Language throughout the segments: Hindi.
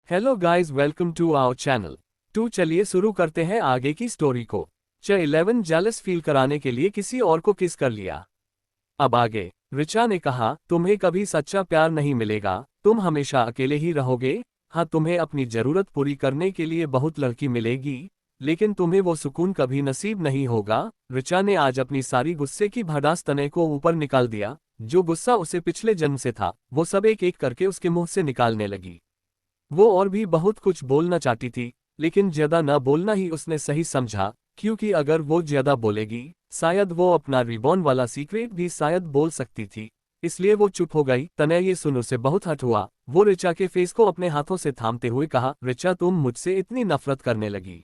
Hello guys, welcome to our channel. चलिए शुरू करते हैं आगे की स्टोरी को। 11 जेलस फील कराने के लिए किसी और को किस कर लिया। अब आगे। रिचा ने कहा, तुम्हें कभी सच्चा प्यार नहीं मिलेगा, तुम हमेशा अकेले ही रहोगे। हाँ, तुम्हें अपनी जरूरत पूरी करने के लिए बहुत लड़की मिलेगी, लेकिन तुम्हें वो सुकून कभी नसीब नहीं होगा। रिचा ने आज अपनी सारी गुस्से की भड़ास तने को ऊपर निकाल दिया। जो गुस्सा उसे पिछले जन्म से था, वो सब एक एक करके उसके मुंह से निकालने लगी। वो और भी बहुत कुछ बोलना चाहती थी, लेकिन ज्यादा न बोलना ही उसने सही समझा, क्योंकि अगर वो ज्यादा बोलेगी शायद वो अपना रिबॉर्न वाला सीक्रेट भी शायद बोल सकती थी। इसलिए वो चुप हो गई। तनय ये सुन उसे बहुत हर्ट हुआ। वो रिचा के फेस को अपने हाथों से थामते हुए कहा, रिचा तुम मुझसे इतनी नफरत करने लगी।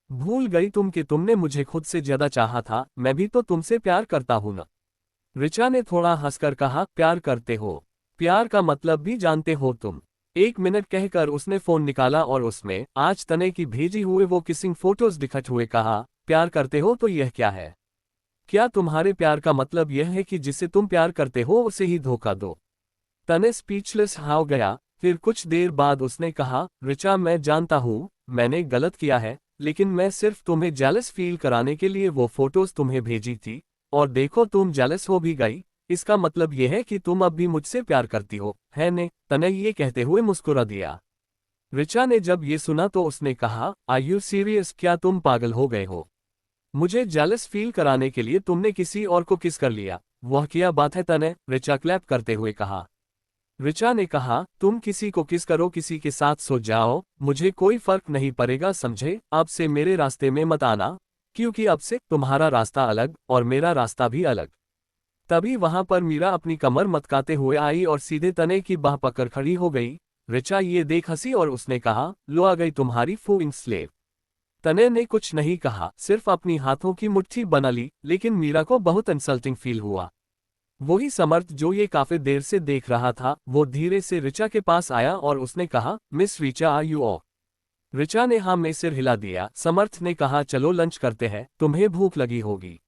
भूल गई तुम कि तुमने मुझे खुद से ज्यादा चाहा था। मैं भी तो तुमसे प्यार करता हूं ना। रिचा ने थोड़ा हंसकर कहा, प्यार करते हो? प्यार का मतलब भी जानते हो तुम? 1 मिनट कहकर उसने फोन निकाला और उसमें आज तने की भेजी हुए वो किसिंग फोटोज दिखत हुए कहा, प्यार करते हो तो यह क्या है? क्या तुम्हारे प्यार का मतलब यह है कि जिसे तुम प्यार करते हो उसे ही धोखा दो? तने स्पीचलेस हो गया। फिर कुछ देर बाद उसने कहा, रिचा मैं जानता हूँ मैंने गलत किया है, लेकिन मैं सिर्फ तुम्हें जेलस फील कराने के लिए वो फोटोज तुम्हें भेजी थी। और देखो तुम जेलस हो भी गई। इसका मतलब यह है कि तुम अब भी मुझसे प्यार करती हो, है ने? तने ये कहते हुए मुस्कुरा दिया। रिचा ने जब ये सुना तो उसने कहा, आर यू सीरियस? क्या तुम पागल हो गए हो? मुझे जेलस फील कराने के लिए तुमने किसी और को किस कर लिया? वह क्या बात है तने? रिचा क्लैप करते हुए कहा। रिचा ने कहा, तुम किसी को किस करो, किसी के साथ सो जाओ, मुझे कोई फर्क नहीं पड़ेगा, समझे? अब से मेरे रास्ते में मत आना, क्योंकि अब से तुम्हारा रास्ता अलग और मेरा रास्ता भी अलग। तभी वहां पर मीरा अपनी कमर मटकाते हुए आई और सीधे तने की बाह पकड़ खड़ी हो गई। रिचा ये देख हंसी और उसने कहा, लो आ गई तुम्हारी फूइंग स्लेव। तने ने कुछ नहीं कहा, सिर्फ अपनी हाथों की मुट्ठी बना ली, लेकिन मीरा को बहुत इंसल्टिंग फील हुआ। वही समर्थ जो ये काफी देर से देख रहा था, वो धीरे से रिचा के पास आया और उसने कहा, miss Richa are you off? Richa ने हाँ में सिर हिला दिया। समर्थ ने कहा, चलो लंच करते हैं, तुम्हें भूख लगी होगी।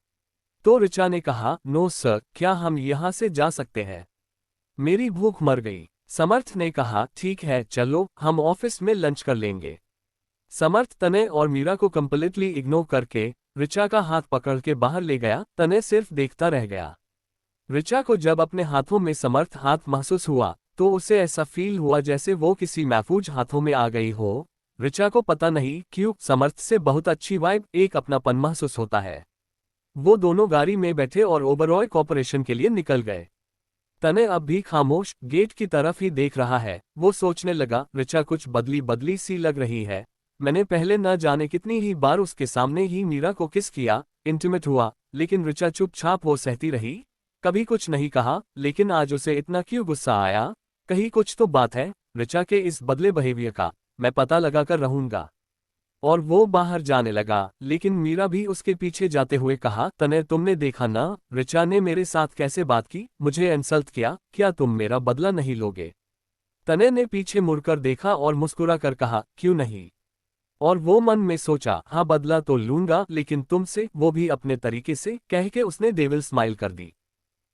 तो रिचा ने कहा, नो सर, क्या हम यहाँ से जा सकते हैं? मेरी भूख मर गई। समर्थ ने कहा, ठीक है चलो, हम ऑफिस में लंच कर लेंगे। समर्थ तने और मीरा को कंप्लीटली इग्नोर करके रिचा का हाथ पकड़ के बाहर ले गया। तने सिर्फ देखता रह गया। रिचा को जब अपने हाथों में समर्थ हाथ महसूस हुआ तो उसे ऐसा फील हुआ जैसे वो किसी महफूज हाथों में आ गई हो। रिचा को पता नहीं क्यों समर्थ से बहुत अच्छी वाइब, एक अपनापन महसूस होता है। वो दोनों गाड़ी में बैठे और ओबरॉय कॉर्पोरेशन के लिए निकल गए। तने अब भी खामोश गेट की तरफ ही देख रहा है। वो सोचने लगा, रिचा कुछ बदली बदली सी लग रही है। मैंने पहले न जाने कितनी ही बार उसके सामने ही मीरा को किस किया, इंटीमेट हुआ, लेकिन रिचा चुपचाप वो सहती रही, कभी कुछ नहीं कहा। लेकिन आज उसे इतना क्यों गुस्सा आया? कहीं कुछ तो बात है रिचा के इस बदले बिहेवियर का। मैं पता लगा कर रहूंगा। और वो बाहर जाने लगा, लेकिन मीरा भी उसके पीछे जाते हुए कहा, तने तुमने देखा ना रिचा ने मेरे साथ कैसे बात की, मुझे इंसल्ट किया, क्या तुम मेरा बदला नहीं लोगे? तने ने पीछे मुड़कर देखा और मुस्कुरा कर कहा, क्यों नहीं? और वो मन में सोचा, हाँ बदला तो लूंगा, लेकिन तुमसे, वो भी अपने तरीके से, कह के उसने डेविल स्माइल कर दी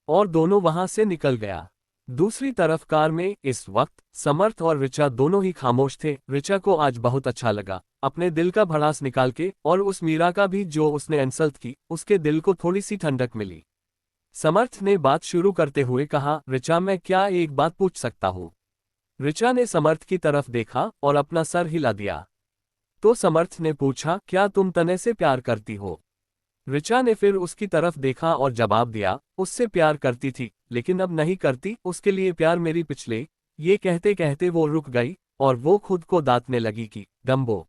और दोनों वहां से निकल गया। दूसरी तरफ कार में इस वक्त समर्थ और रिचा दोनों ही खामोश थे। रिचा को आज बहुत अच्छा लगा अपने दिल का भड़ास निकाल के, और उस मीरा का भी जो उसने इंसल्ट की, उसके दिल को थोड़ी सी ठंडक मिली। समर्थ ने बात शुरू करते हुए कहा, रिचा मैं क्या एक बात पूछ सकता हूँ? रिचा ने समर्थ की तरफ देखा और अपना सर हिला दिया। तो समर्थ ने पूछा, क्या तुम तने से प्यार करती हो? रिचा ने फिर उसकी तरफ देखा और जवाब दिया, उससे प्यार करती थी, लेकिन अब नहीं करती, उसके लिए प्यार मेरी पिछले। ये कहते कहते वो रुक गई और वो खुद को दांतने लगी कि, डम्बो,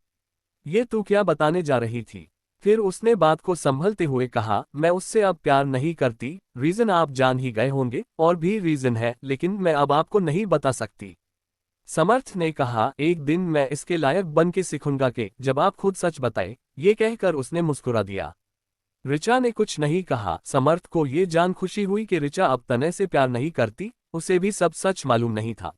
ये तू क्या बताने जा रही थी? फिर उसने बात को संभलते हुए कहा, मैं उससे अब प्यार नहीं करती। रीजन आप जान ही गए होंगे, और भी रीजन है, लेकिन मैं अब आपको नहीं बता सकती। समर्थ ने कहा, एक दिन मैं इसके लायक बन के सिखूंगा कि जब आप खुद सच बताए। ये कहकर उसने मुस्कुरा दिया। रिचा ने कुछ नहीं कहा। समर्थ को ये जान खुशी हुई कि रिचा अब तने से प्यार नहीं करती, उसे भी सब सच मालूम नहीं था।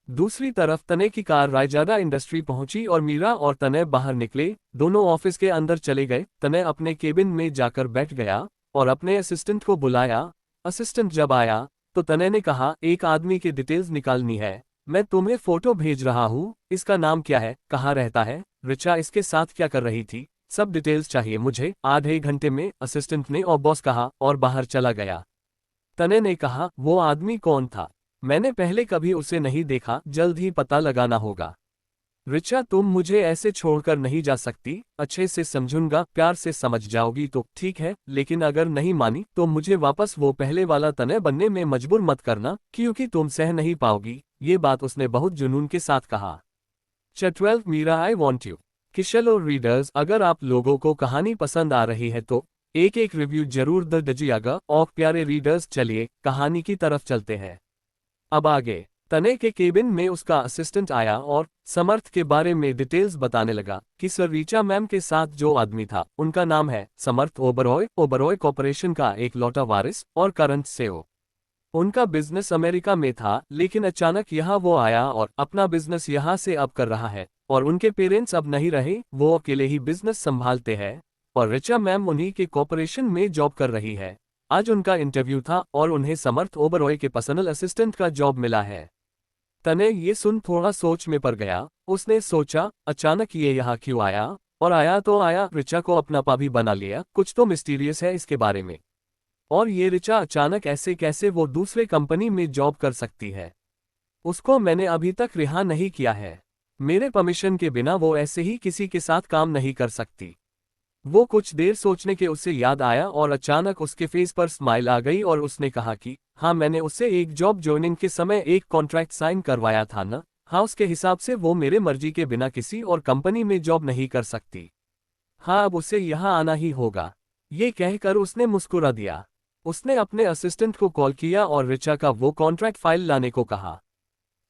दूसरी तरफ तने की कार रायजादा इंडस्ट्री पहुंची और मीरा और तने बाहर निकले। दोनों ऑफिस के अंदर चले गए। तने अपने केबिन में जाकर बैठ गया और अपने असिस्टेंट को बुलाया। असिस्टेंट जब आया तो तने ने कहा, एक आदमी की डिटेल्स निकालनी है, मैं तुम्हें फोटो भेज रहा हूँ, इसका नाम क्या है, कहाँ रहता है, ऋचा इसके साथ क्या कर रही थी, सब डिटेल्स चाहिए मुझे। आधे घंटे में असिस्टेंट ने और बॉस कहा और बाहर चला गया। तने ने कहा, वो आदमी कौन था? मैंने पहले कभी उसे नहीं देखा, जल्द ही पता लगाना होगा। ऋचा, तुम मुझे ऐसे छोड़कर नहीं जा सकती, अच्छे से समझूंगा, प्यार से समझ जाओगी तो ठीक है, लेकिन अगर नहीं मानी तो मुझे वापस वो पहले वाला तने बनने में मजबूर मत करना, क्योंकि तुम सह नहीं पाओगी। ये बात उसने बहुत जुनून के साथ कहा। Chapter 12 Meera I want you. किशल और रीडर्स, अगर आप लोगों को कहानी पसंद आ रही है तो एक एक रिव्यू जरूर द दीजिएगा। और प्यारे रीडर्स, चलिए कहानी की तरफ चलते हैं। अब आगे तने के केबिन में उसका असिस्टेंट आया और समर्थ के बारे में डिटेल्स बताने लगा कि सर रीचा मैम के साथ जो आदमी था उनका नाम है समर्थ ओबरॉय। ओबरॉय कॉर्पोरेशन का एक लौटा वारिस और करंट सीईओ। उनका बिजनेस अमेरिका में था, लेकिन अचानक यहाँ वो आया और अपना बिजनेस यहाँ से अब कर रहा है। और उनके पेरेंट्स अब नहीं रहे, वो अकेले ही बिजनेस संभालते हैं। और ऋचा मैम उन्हीं के कॉर्पोरेशन में जॉब कर रही है। आज उनका इंटरव्यू था और उन्हें समर्थ ओबरॉय के पर्सनल असिस्टेंट का जॉब मिला है। तने ये सुन थोड़ा सोच में पड़ गया। उसने सोचा, अचानक ये यहाँ क्यों आया, और आया तो आया, ऋचा को अपना पाभी बना लिया, कुछ तो मिस्टीरियस है इसके बारे में। और ये ऋचा अचानक ऐसे कैसे वो दूसरे कंपनी में जॉब कर सकती है? उसको मैंने अभी तक रिहा नहीं किया है। मेरे परमिशन के बिना वो ऐसे ही किसी के साथ काम नहीं कर सकती। वो कुछ देर सोचने के उसे याद आया और अचानक उसके फेस पर स्माइल आ गई और उसने कहा कि हाँ, मैंने उससे एक जॉब ज्वाइनिंग के समय एक कॉन्ट्रैक्ट साइन करवाया था ना। हाँ, उसके हिसाब से वो मेरे मर्जी के बिना किसी और कंपनी में जॉब नहीं कर सकती। हाँ, अब उसे यहाँ आना ही होगा। ये कहकर उसने मुस्कुरा दिया। उसने अपने असिस्टेंट को कॉल किया और ऋचा का वो कॉन्ट्रैक्ट फाइल लाने को कहा।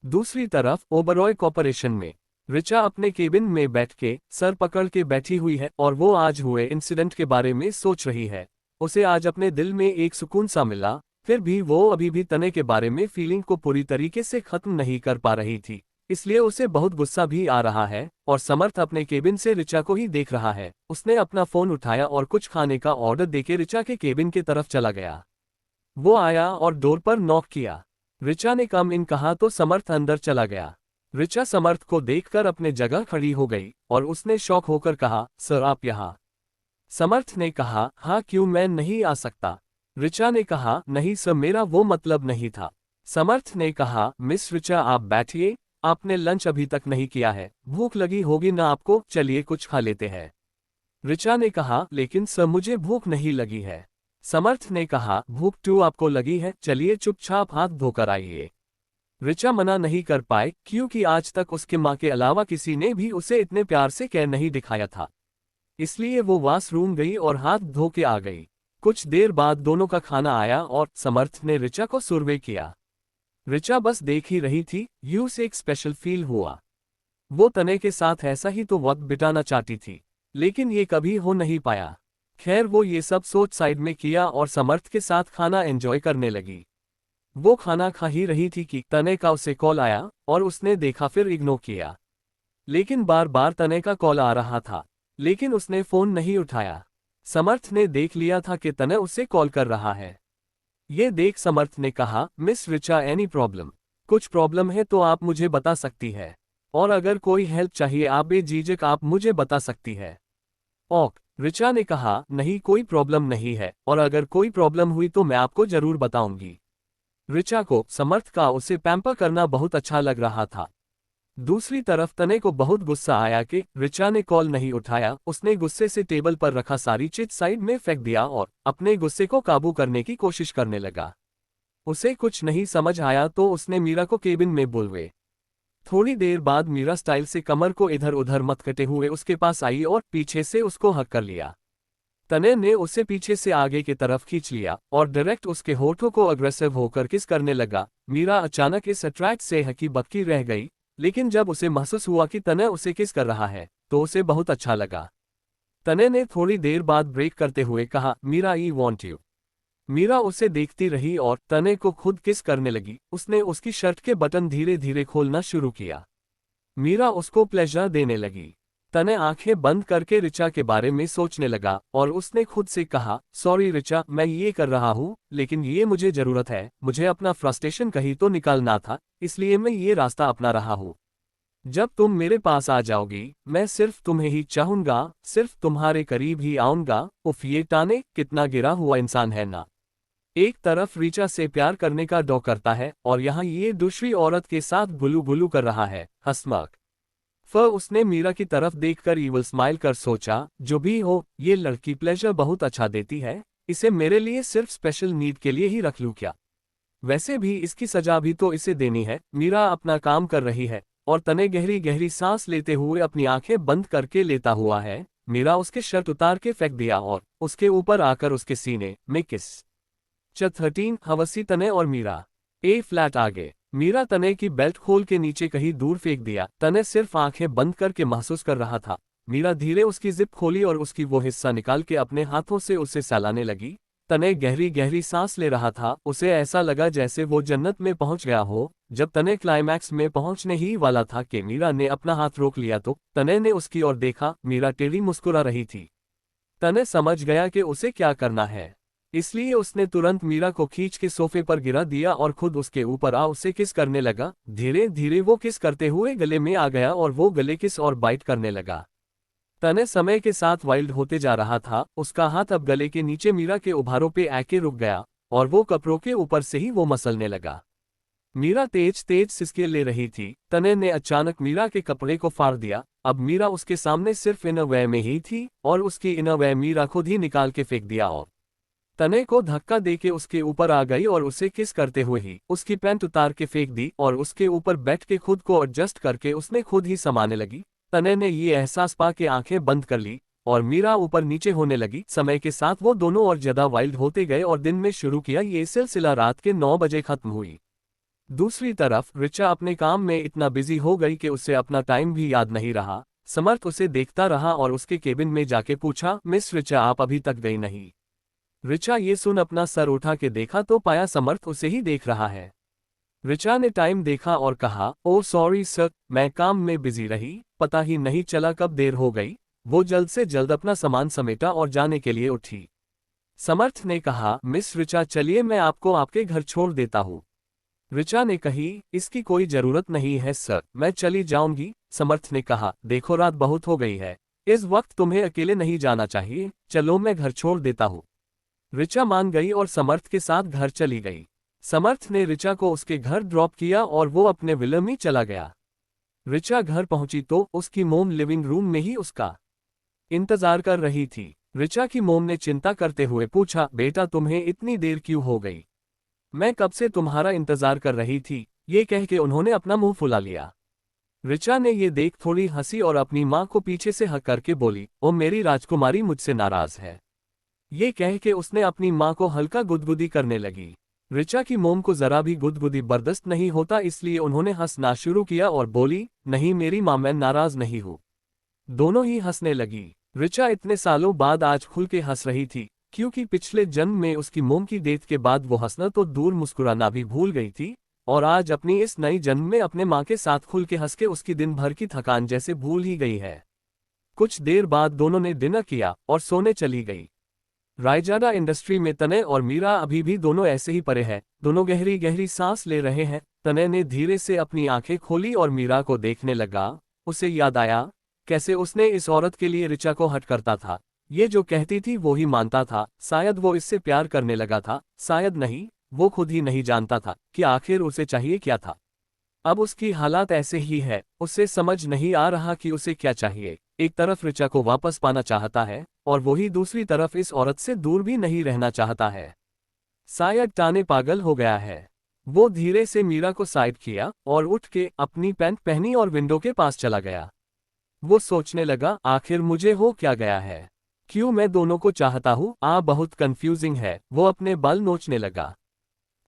दूसरी तरफ ओबरॉय कॉर्पोरेशन में ऋचा अपने केबिन में बैठ के सर पकड़ के बैठी हुई है और वो आज हुए इंसिडेंट के बारे में सोच रही है। उसे आज अपने दिल में एक सुकून सा मिला, फिर भी वो अभी भी तने के बारे में फीलिंग को पूरी तरीके से खत्म नहीं कर पा रही थी, इसलिए उसे बहुत गुस्सा भी आ रहा है। और समर्थ अपने केबिन से ऋचा को ही देख रहा है। उसने अपना फोन उठाया और कुछ खाने का ऑर्डर देके ऋचा के केबिन की तरफ चला गया। वो आया और डोर पर नॉक किया। ऋचा ने कम इन कहा तो समर्थ अंदर चला गया। ऋचा समर्थ को देखकर अपने जगह खड़ी हो गई और उसने शॉक होकर कहा, सर आप यहाँ? समर्थ ने कहा, हाँ क्यों, मैं नहीं आ सकता? ऋचा ने कहा, नहीं सर, मेरा वो मतलब नहीं था। समर्थ ने कहा, मिस ऋचा आप बैठिए, आपने लंच अभी तक नहीं किया है, भूख लगी होगी ना आपको, चलिए कुछ खा लेते हैं। ऋचा ने कहा, लेकिन सर मुझे भूख नहीं लगी है। समर्थ ने कहा, भूख तो आपको लगी है, चलिए चुपचाप हाथ धोकर आइए। ऋचा मना नहीं कर पाए, क्योंकि आज तक उसके माँ के अलावा किसी ने भी उसे इतने प्यार से केयर नहीं दिखाया था। इसलिए वो वॉशरूम गई और हाथ धो के आ गई। कुछ देर बाद दोनों का खाना आया और समर्थ ने ऋचा को सर्वे किया। ऋचा बस देख ही रही थी, यूं से एक स्पेशल फील हुआ। वो तने के साथ ऐसा ही तो वक्त बिताना चाहती थी, लेकिन ये कभी हो नहीं पाया। खैर, वो ये सब सोच साइड में किया और समर्थ के साथ खाना एंजॉय करने लगी। वो खाना खा ही रही थी कि तने का उसे कॉल आया और उसने देखा फिर इग्नोर किया। लेकिन बार बार तने का कॉल आ रहा था, लेकिन उसने फोन नहीं उठाया। समर्थ ने देख लिया था कि तने उसे कॉल कर रहा है। ये देख समर्थ ने कहा, मिस ऋचा, एनी प्रॉब्लम? कुछ प्रॉब्लम है तो आप मुझे बता सकती है, और अगर कोई हेल्प चाहिए आप बेझिझक आप मुझे बता सकती है। ओक, ऋचा ने कहा, नहीं कोई प्रॉब्लम नहीं है, और अगर कोई प्रॉब्लम हुई तो मैं आपको जरूर बताऊंगी। ऋचा को समर्थ का उसे पैम्पर करना बहुत अच्छा लग रहा था। दूसरी तरफ तने को बहुत गुस्सा आया कि ऋचा ने कॉल नहीं उठाया। उसने गुस्से से टेबल पर रखा सारी चीज साइड में फेंक दिया और अपने गुस्से को काबू करने की कोशिश करने लगा। उसे कुछ नहीं समझ आया तो उसने मीरा को केबिन में बुलवाया। थोड़ी देर बाद मीरा स्टाइल से कमर को इधर उधर मथकते हुए उसके पास आई और पीछे से उसको हक कर लिया। तने ने उसे पीछे से आगे की तरफ खींच लिया और डायरेक्ट उसके होठों को अग्रेसिव होकर किस करने लगा। मीरा अचानक इस अट्रैक्ट से हकी बक्की रह गई, लेकिन जब उसे महसूस हुआ कि तने उसे किस कर रहा है तो उसे बहुत अच्छा लगा। तने ने थोड़ी देर बाद ब्रेक करते हुए कहा, Meera I want you. Meera उसे देखती रही और तने को खुद किस करने लगी। उसने उसकी शर्ट के बटन धीरे धीरे खोलना शुरू किया। मीरा उसको प्लेजर देने लगी। तने आंखें बंद करके ऋचा के बारे में सोचने लगा और उसने खुद से कहा, सॉरी ऋचा, मैं ये कर रहा हूँ, लेकिन ये मुझे जरूरत है, मुझे अपना फ्रस्ट्रेशन कहीं तो निकालना था, इसलिए मैं ये रास्ता अपना रहा हूँ। जब तुम मेरे पास आ जाओगी, मैं सिर्फ तुम्हें ही चाहूंगा, सिर्फ तुम्हारे करीब ही आऊंगा। उफ, ये ताने कितना गिरा हुआ इंसान है ना। एक तरफ ऋचा से प्यार करने का डौ करता है और यहाँ ये दूसरी औरत के साथ गुलू गुलू कर रहा है, हंसमक। उसने मीरा की तरफ देखकर ईवल स्माइल कर सोचा, जो भी हो, ये लड़की प्लेजर बहुत अच्छा देती है, इसे मेरे लिए सिर्फ स्पेशल नीड के लिए ही रख लूं क्या? वैसे भी इसकी सजा भी तो इसे देनी है। मीरा अपना काम कर रही है और तने गहरी गहरी सांस लेते हुए अपनी आंखें बंद करके लेता हुआ है। मीरा उसके शर्ट उतार के फेंक दिया और उसके ऊपर आकर उसके सीने में किस। 13 हवसी तने और मीरा। ए फ्लैट आगे। मीरा तने की बेल्ट खोल के नीचे कहीं दूर फेंक दिया। तने सिर्फ आंखें बंद करके महसूस कर रहा था। मीरा धीरे उसकी जिप खोली और उसकी वो हिस्सा निकाल के अपने हाथों से उसे सहलाने लगी। तने गहरी गहरी सांस ले रहा था, उसे ऐसा लगा जैसे वो जन्नत में पहुंच गया हो। जब तने क्लाइमैक्स में पहुंचने ही वाला था कि मीरा ने अपना हाथ रोक लिया तो तने ने उसकी ओर देखा। मीरा टेढ़ी मुस्कुरा रही थी। तने समझ गया कि उसे क्या करना है, इसलिए उसने तुरंत मीरा को खींच के सोफे पर गिरा दिया और खुद उसके ऊपर आ उसे किस करने लगा। धीरे धीरे वो किस करते हुए गले में आ गया और वो गले किस और बाइट करने लगा। तने समय के साथ वाइल्ड होते जा रहा था। उसका हाथ अब गले के नीचे मीरा के उभारों पे आके रुक गया और वो कपड़ों के ऊपर से ही वो मसलने लगा। मीरा तेज तेज सिसके ले रही थी। तने ने अचानक मीरा के कपड़े को फाड़ दिया। अब मीरा उसके सामने सिर्फ इनरवेयर में ही थी और उसकी इनरवेयर मीरा खुद ही निकाल के फेंक दिया और तने को धक्का देके उसके ऊपर आ गई और उसे किस करते हुए ही उसकी पैंट उतार के फेंक दी और उसके ऊपर बैठ के खुद को एडजस्ट करके उसने खुद ही समाने लगी। तने ने ये एहसास पा के आंखें बंद कर ली और मीरा ऊपर नीचे होने लगी। समय के साथ वो दोनों और ज्यादा वाइल्ड होते गए और दिन में शुरू किया ये सिलसिला रात के 9 बजे खत्म हुई। दूसरी तरफ ऋचा अपने काम में इतना बिजी हो गई कि उसे अपना टाइम भी याद नहीं रहा। समर्थ उसे देखता रहा और उसके केबिन में जाके पूछा, मिस ऋचा, आप अभी तक गई नहीं? ऋचा ये सुन अपना सर उठा के देखा तो पाया समर्थ उसे ही देख रहा है। ऋचा ने टाइम देखा और कहा, ओ सॉरी सर, मैं काम में बिजी रही, पता ही नहीं चला कब देर हो गई। वो जल्द से जल्द अपना सामान समेटा और जाने के लिए उठी। समर्थ ने कहा, मिस ऋचा, चलिए मैं आपको आपके घर छोड़ देता हूँ। ऋचा ने कही, इसकी कोई जरूरत नहीं है सर, मैं चली जाऊंगी। समर्थ ने कहा, देखो रात बहुत हो गई है, इस वक्त तुम्हें अकेले नहीं जाना चाहिए, चलो मैं घर छोड़ देता हूँ। ऋचा मान गई और समर्थ के साथ घर चली गई। समर्थ ने ऋचा को उसके घर ड्रॉप किया और वो अपने विला में चला गया। ऋचा घर पहुंची तो उसकी मोम लिविंग रूम में ही उसका इंतजार कर रही थी। ऋचा की मोम ने चिंता करते हुए पूछा, बेटा तुम्हें इतनी देर क्यों हो गई? मैं कब से तुम्हारा इंतजार कर रही थी। ये कह के उन्होंने अपना मुंह फुला लिया। ऋचा ने ये देख थोड़ी हंसी और अपनी माँ को पीछे से हक करके बोली, ओ मेरी राजकुमारी मुझसे नाराज है। ये कह के उसने अपनी माँ को हल्का गुदगुदी करने लगी। ऋचा की मोम को जरा भी गुदगुदी बर्दाश्त नहीं होता, इसलिए उन्होंने हंसना शुरू किया और बोली, नहीं मेरी माँ, मैं नाराज नहीं हूँ। दोनों ही हंसने लगी। ऋचा इतने सालों बाद आज खुल के हंस रही थी, क्योंकि पिछले जन्म में उसकी मोम की डेथ के बाद वो हंसना तो दूर मुस्कुराना भी भूल गई थी और आज अपनी इस नई जन्म में अपने माँ के साथ खुल के हंस के उसकी दिन भर की थकान जैसे भूल ही गई है। कुछ देर बाद दोनों ने डिनर किया और सोने चली गई। रायजादा इंडस्ट्री में तने और मीरा अभी भी दोनों ऐसे ही पड़े हैं। दोनों गहरी गहरी सांस ले रहे हैं। तने ने धीरे से अपनी आंखें खोली और मीरा को देखने लगा। उसे याद आया कैसे उसने इस औरत के लिए ऋचा को हट करता था। ये जो कहती थी वो ही मानता था। शायद वो इससे प्यार करने लगा था, शायद नहीं, वो खुद ही नहीं जानता था कि आखिर उसे चाहिए क्या था। अब उसकी हालात ऐसे ही है, उसे समझ नहीं आ रहा कि उसे क्या चाहिए। एक तरफ ऋचा को वापस पाना चाहता है और वही दूसरी तरफ इस औरत से दूर भी नहीं रहना चाहता है। शायद ताने पागल हो गया है। वो धीरे से मीरा को साइड किया और उठ के अपनी पैंट पहनी और विंडो के पास चला गया। वो सोचने लगा, आखिर मुझे हो क्या गया है, क्यों मैं दोनों को चाहता हूँ, बहुत कंफ्यूजिंग है। वो अपने बाल नोचने लगा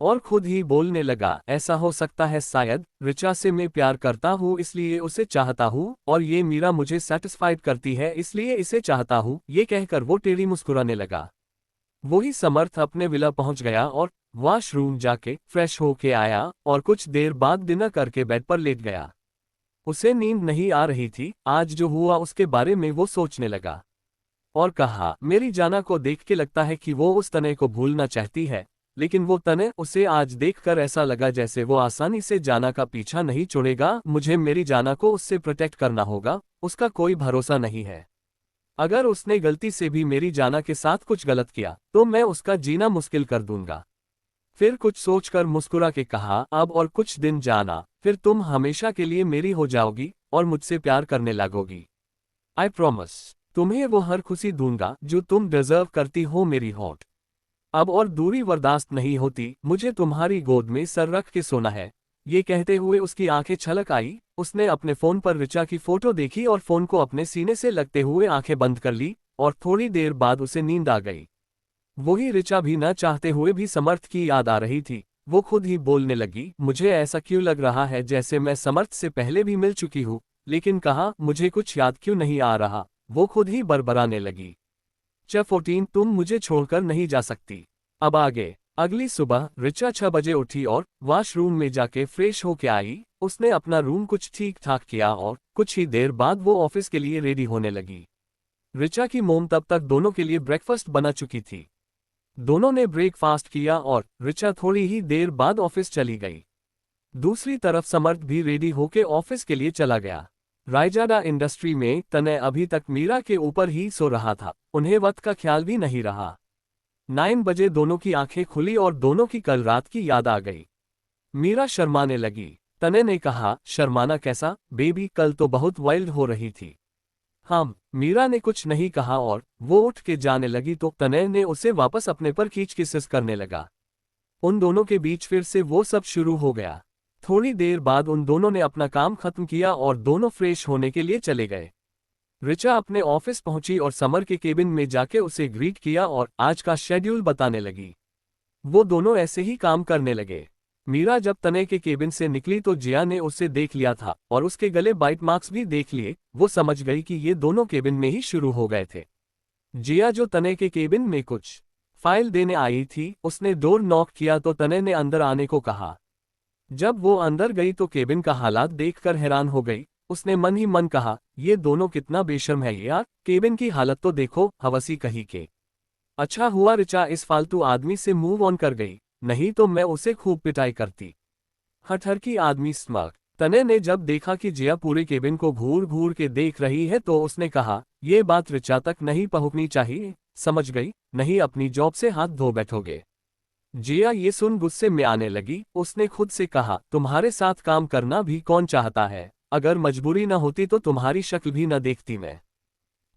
और खुद ही बोलने लगा, ऐसा हो सकता है शायद ऋचा से मैं प्यार करता हूँ इसलिए उसे चाहता हूँ और ये मीरा मुझे सेटिस्फाइड करती है इसलिए इसे चाहता हूँ। ये कहकर वो टेढ़ी मुस्कुराने लगा। वही समर्थ अपने विला पहुंच गया और वॉशरूम जाके फ्रेश होके आया और कुछ देर बाद डिनर करके बेड पर लेट गया। उसे नींद नहीं आ रही थी, आज जो हुआ उसके बारे में वो सोचने लगा और कहा, मेरी जाना को देख के लगता है कि वो उस तने को भूलना चाहती है, लेकिन वो तने उसे आज देखकर ऐसा लगा जैसे वो आसानी से जाना का पीछा नहीं छोड़ेगा। मुझे मेरी जाना को उससे प्रोटेक्ट करना होगा, उसका कोई भरोसा नहीं है। अगर उसने गलती से भी मेरी जाना के साथ कुछ गलत किया तो मैं उसका जीना मुश्किल कर दूंगा। फिर कुछ सोचकर मुस्कुरा के कहा, अब और कुछ दिन जाना, फिर तुम हमेशा के लिए मेरी हो जाओगी और मुझसे प्यार करने लगोगी। आई प्रॉमिस, तुम्हें वो हर खुशी दूंगा जो तुम डिजर्व करती हो मेरी हॉट। अब और दूरी बर्दाश्त नहीं होती, मुझे तुम्हारी गोद में सर रख के सोना है। ये कहते हुए उसकी आंखें छलक आई। उसने अपने फोन पर ऋचा की फोटो देखी और फोन को अपने सीने से लगते हुए आंखें बंद कर ली और थोड़ी देर बाद उसे नींद आ गई। वही ऋचा भी न चाहते हुए भी समर्थ की याद आ रही थी। वो खुद ही बोलने लगी, मुझे ऐसा क्यों लग रहा है जैसे मैं समर्थ से पहले भी मिल चुकी हूँ, लेकिन कहाँ मुझे कुछ याद क्यों नहीं आ रहा। वो खुद ही बड़बड़ाने लगी। 14 तुम मुझे छोड़कर नहीं जा सकती। अब आगे। अगली सुबह ऋचा 6 बजे उठी और वॉशरूम में जाके फ्रेश होके आई। उसने अपना रूम कुछ ठीक ठाक किया और कुछ ही देर बाद वो ऑफिस के लिए रेडी होने लगी। ऋचा की मोम तब तक दोनों के लिए ब्रेकफास्ट बना चुकी थी। दोनों ने ब्रेकफास्ट किया और ऋचा थोड़ी ही देर बाद ऑफिस चली गई। दूसरी तरफ समर्थ भी रेडी होके ऑफिस के लिए चला गया। रायजादा इंडस्ट्री में तनय अभी तक मीरा के ऊपर ही सो रहा था, उन्हें वक्त का ख्याल भी नहीं रहा। 9 बजे दोनों की आंखें खुली और दोनों की कल रात की याद आ गई। मीरा शर्माने लगी। तनय ने कहा, शर्माना कैसा बेबी, कल तो बहुत वाइल्ड हो रही थी। मीरा ने कुछ नहीं कहा और वो उठ के जाने लगी तो तनय ने उसे वापस अपने पर खींच के किस करने लगा। उन दोनों के बीच फिर से वो सब शुरू हो गया। थोड़ी देर बाद उन दोनों ने अपना काम खत्म किया और दोनों फ्रेश होने के लिए चले गए। ऋचा अपने ऑफिस पहुंची और समर के केबिन में जाके उसे ग्रीट किया और आज का शेड्यूल बताने लगी। वो दोनों ऐसे ही काम करने लगे। मीरा जब तनय के केबिन से निकली तो जिया ने उसे देख लिया था और उसके गले बाइट मार्क्स भी देख लिए। वो समझ गई कि ये दोनों केबिन में ही शुरू हो गए थे। जिया जो तनय के केबिन में कुछ फाइल देने आई थी, उसने डोर नॉक किया तो तनय ने अंदर आने को कहा। जब वो अंदर गई तो केबिन का हालात देखकर हैरान हो गई। उसने मन ही मन कहा, ये दोनों कितना बेशर्म है यार, केबिन की हालत तो देखो, हवसी कहीं के। अच्छा हुआ ऋचा इस फालतू आदमी से मूव ऑन कर गई, नहीं तो मैं उसे खूब पिटाई करती। हठहर की आदमी स्मर्क। तनय ने जब देखा कि जिया पूरे केबिन को घूर घूर के देख रही है तो उसने कहा, ये बात ऋचा तक नहीं पहुंचनी चाहिए, समझ गई, नहीं अपनी जॉब से हाथ धो बैठोगे। जिया ये सुन गुस्से में आने लगी। उसने खुद से कहा, तुम्हारे साथ काम करना भी कौन चाहता है, अगर मजबूरी न होती तो तुम्हारी शक्ल भी न देखती मैं।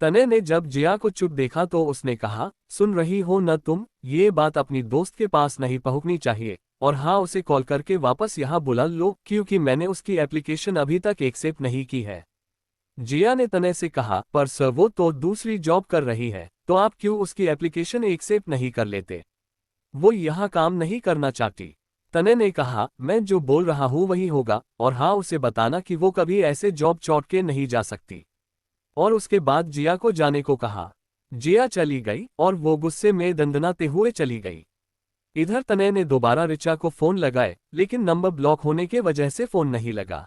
तनय ने जब जिया को चुप देखा तो उसने कहा, सुन रही हो न तुम, ये बात अपनी दोस्त के पास नहीं पहुंचनी चाहिए, और हाँ उसे कॉल करके वापस यहाँ बुला लो क्योंकि मैंने उसकी एप्लीकेशन अभी तक एक्सेप्ट नहीं की है। जिया ने तनय से कहा, पर सर वो तो दूसरी जॉब कर रही है, तो आप क्यों उसकी एप्लीकेशन एक्सेप्ट नहीं कर लेते? वो यहाँ काम नहीं करना चाहती। तनय ने कहा, मैं जो बोल रहा हूँ वही होगा, और हाँ उसे बताना कि वो कभी ऐसे जॉब छोड़ के नहीं जा सकती। और उसके बाद जिया को जाने को कहा। जिया चली गई और वो गुस्से में दंदनाते हुए चली गई। इधर तनय ने दोबारा ऋचा को फोन लगाए, लेकिन नंबर ब्लॉक होने के वजह से फोन नहीं लगा।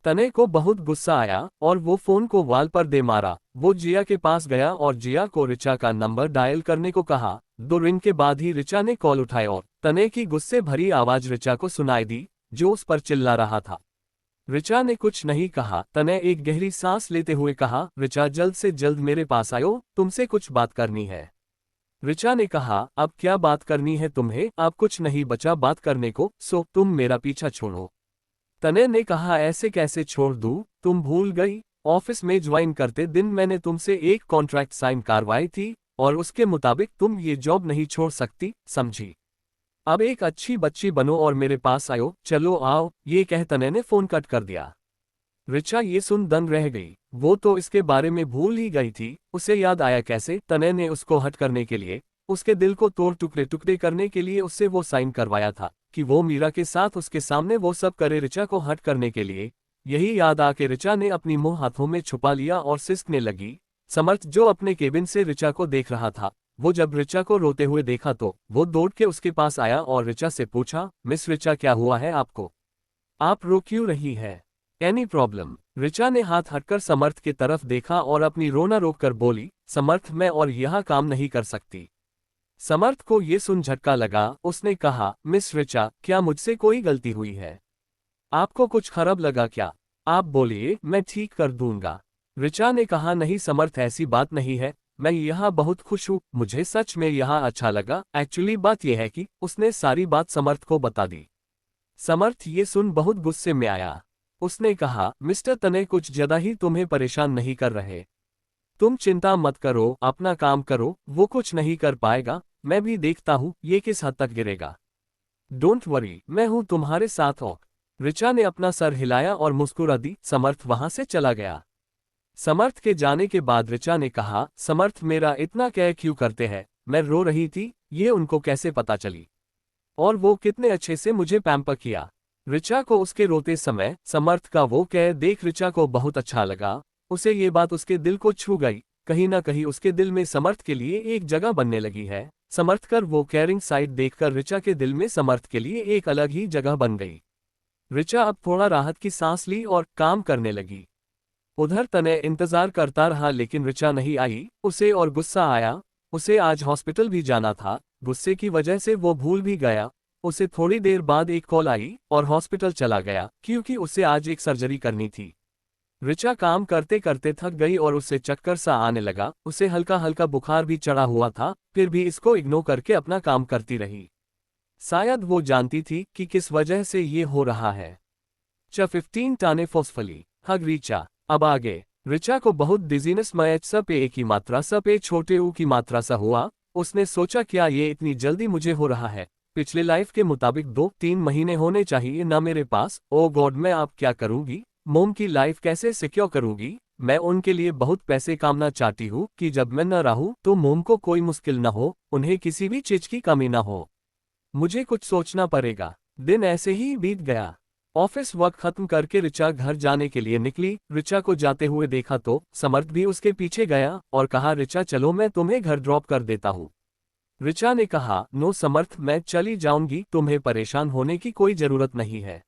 तनय को बहुत गुस्सा आया और वो फोन को वाल पर दे मारा। वो जिया के पास गया और जिया को ऋचा का नंबर डायल करने को कहा। 2 रिंग के बाद ही ऋचा ने कॉल उठाई और तनय की गुस्से भरी आवाज ऋचा को सुनाई दी, जो उस पर चिल्ला रहा था। ऋचा ने कुछ नहीं कहा। तनय एक गहरी सांस लेते हुए कहा, ऋचा जल्द से जल्द मेरे पास आयो, तुमसे कुछ बात करनी है। ऋचा ने कहा, अब क्या बात करनी है तुम्हें, अब कुछ नहीं बचा बात करने को, सो तुम मेरा पीछा छोड़ो। तनय ने कहा, ऐसे कैसे छोड़ दूं, तुम भूल गई, ऑफिस में ज्वाइन करते दिन मैंने तुमसे एक कॉन्ट्रैक्ट साइन करवाई थी और उसके मुताबिक तुम ये जॉब नहीं छोड़ सकती, समझी? अब एक अच्छी बच्ची बनो और मेरे पास आयो, चलो आओ। ये कह तनय ने फोन कट कर दिया। ऋचा ये सुन दंग रह गई। वो तो इसके बारे में भूल ही गई थी। उसे याद आया कैसे तनय ने उसको हट करने के लिए, उसके दिल को तोड़ टुकड़े टुकड़े करने के लिए उससे वो साइन करवाया था कि वो मीरा के साथ उसके सामने वो सब करे ऋचा को हट करने के लिए। यही याद आके ऋचा ने अपनी मुंह हाथों में छुपा लिया और सिसकने लगी। समर्थ जो अपने केबिन से ऋचा को देख रहा था, वो जब ऋचा को रोते हुए देखा तो वो दौड़ के उसके पास आया और ऋचा से पूछा, मिस ऋचा क्या हुआ है आपको? आप रो क्यों रही है? Any problem? ऋचा ने हाथ हटकर समर्थ की तरफ देखा और अपनी रोना रोककर बोली, समर्थ मैं और यहाँ काम नहीं कर सकती। समर्थ को ये सुन झटका लगा। उसने कहा, मिस ऋचा, क्या मुझसे कोई गलती हुई है? आपको कुछ खराब लगा क्या? आप बोलिए, मैं ठीक कर दूंगा। ऋचा ने कहा, नहीं समर्थ, ऐसी बात नहीं है, मैं यहाँ बहुत खुश हूँ, मुझे सच में यहाँ अच्छा लगा। एक्चुअली बात यह है कि उसने सारी बात समर्थ को बता दी। समर्थ ये सुन बहुत गुस्से में आया। उसने कहा, मिस्टर तने कुछ ज्यादा ही तुम्हें परेशान नहीं कर रहे? तुम चिंता मत करो, अपना काम करो, वो कुछ नहीं कर पाएगा, मैं भी देखता हूँ ये किस हद तक गिरेगा। डोंट वरी, मैं हूँ तुम्हारे साथ। हो ऋचा ने अपना सर हिलाया और मुस्कुरा दी। समर्थ वहां से चला गया। समर्थ के जाने के बाद ऋचा ने कहा, समर्थ मेरा इतना केयर क्यों करते हैं? मैं रो रही थी, ये उनको कैसे पता चली? और वो कितने अच्छे से मुझे पैम्पर किया। ऋचा को उसके रोते समय समर्थ का वो केयर देख ऋचा को बहुत अच्छा लगा। उसे ये बात उसके दिल को छू गई। कहीं ना कहीं उसके दिल में समर्थ के लिए एक जगह बनने लगी है। समर्थ कर वो केयरिंग साइड देखकर ऋचा के दिल में समर्थ के लिए एक अलग ही जगह बन गई। ऋचा अब थोड़ा राहत की सांस ली और काम करने लगी। उधर तने इंतजार करता रहा लेकिन ऋचा नहीं आई। उसे और गुस्सा आया। उसे आज हॉस्पिटल भी जाना था। गुस्से की वजह से वो भूल भी गया। उसे थोड़ी देर बाद एक कॉल आई और हॉस्पिटल चला गया क्योंकि उसे आज एक सर्जरी करनी थी। ऋचा काम करते करते थक गई और उसे चक्कर सा आने लगा। उसे हल्का हल्का बुखार भी चढ़ा हुआ था, फिर भी इसको इग्नोर करके अपना काम करती रही। शायद वो जानती थी कि किस वजह से ये हो रहा है। 15 टाने फोर्सफुली हग ऋचा। अब आगे ऋचा को बहुत डिजीनेस मैच सपे की मात्रा सपे छोटे ऊ की मात्रा सा हुआ। उसने सोचा, क्या ये इतनी जल्दी मुझे हो रहा है? पिछले लाइफ के मुताबिक 2-3 महीने होने चाहिए ना मेरे पास। ओ गॉड, मैं अब क्या करूंगी? मोम की लाइफ कैसे सिक्योर करूंगी? मैं उनके लिए बहुत पैसे कमाना चाहती हूँ कि जब मैं न रहूं तो मोम को कोई मुश्किल न हो, उन्हें किसी भी चीज की कमी न हो। मुझे कुछ सोचना पड़ेगा। दिन ऐसे ही बीत गया। ऑफिस वर्क खत्म करके ऋचा घर जाने के लिए निकली। ऋचा को जाते हुए देखा तो समर्थ भी उसके पीछे गया और कहा, ऋचा चलो मैं तुम्हें घर ड्रॉप कर देता हूँ। ऋचा ने कहा, नो समर्थ, मैं चली जाऊंगी, तुम्हें परेशान होने की कोई जरूरत नहीं है।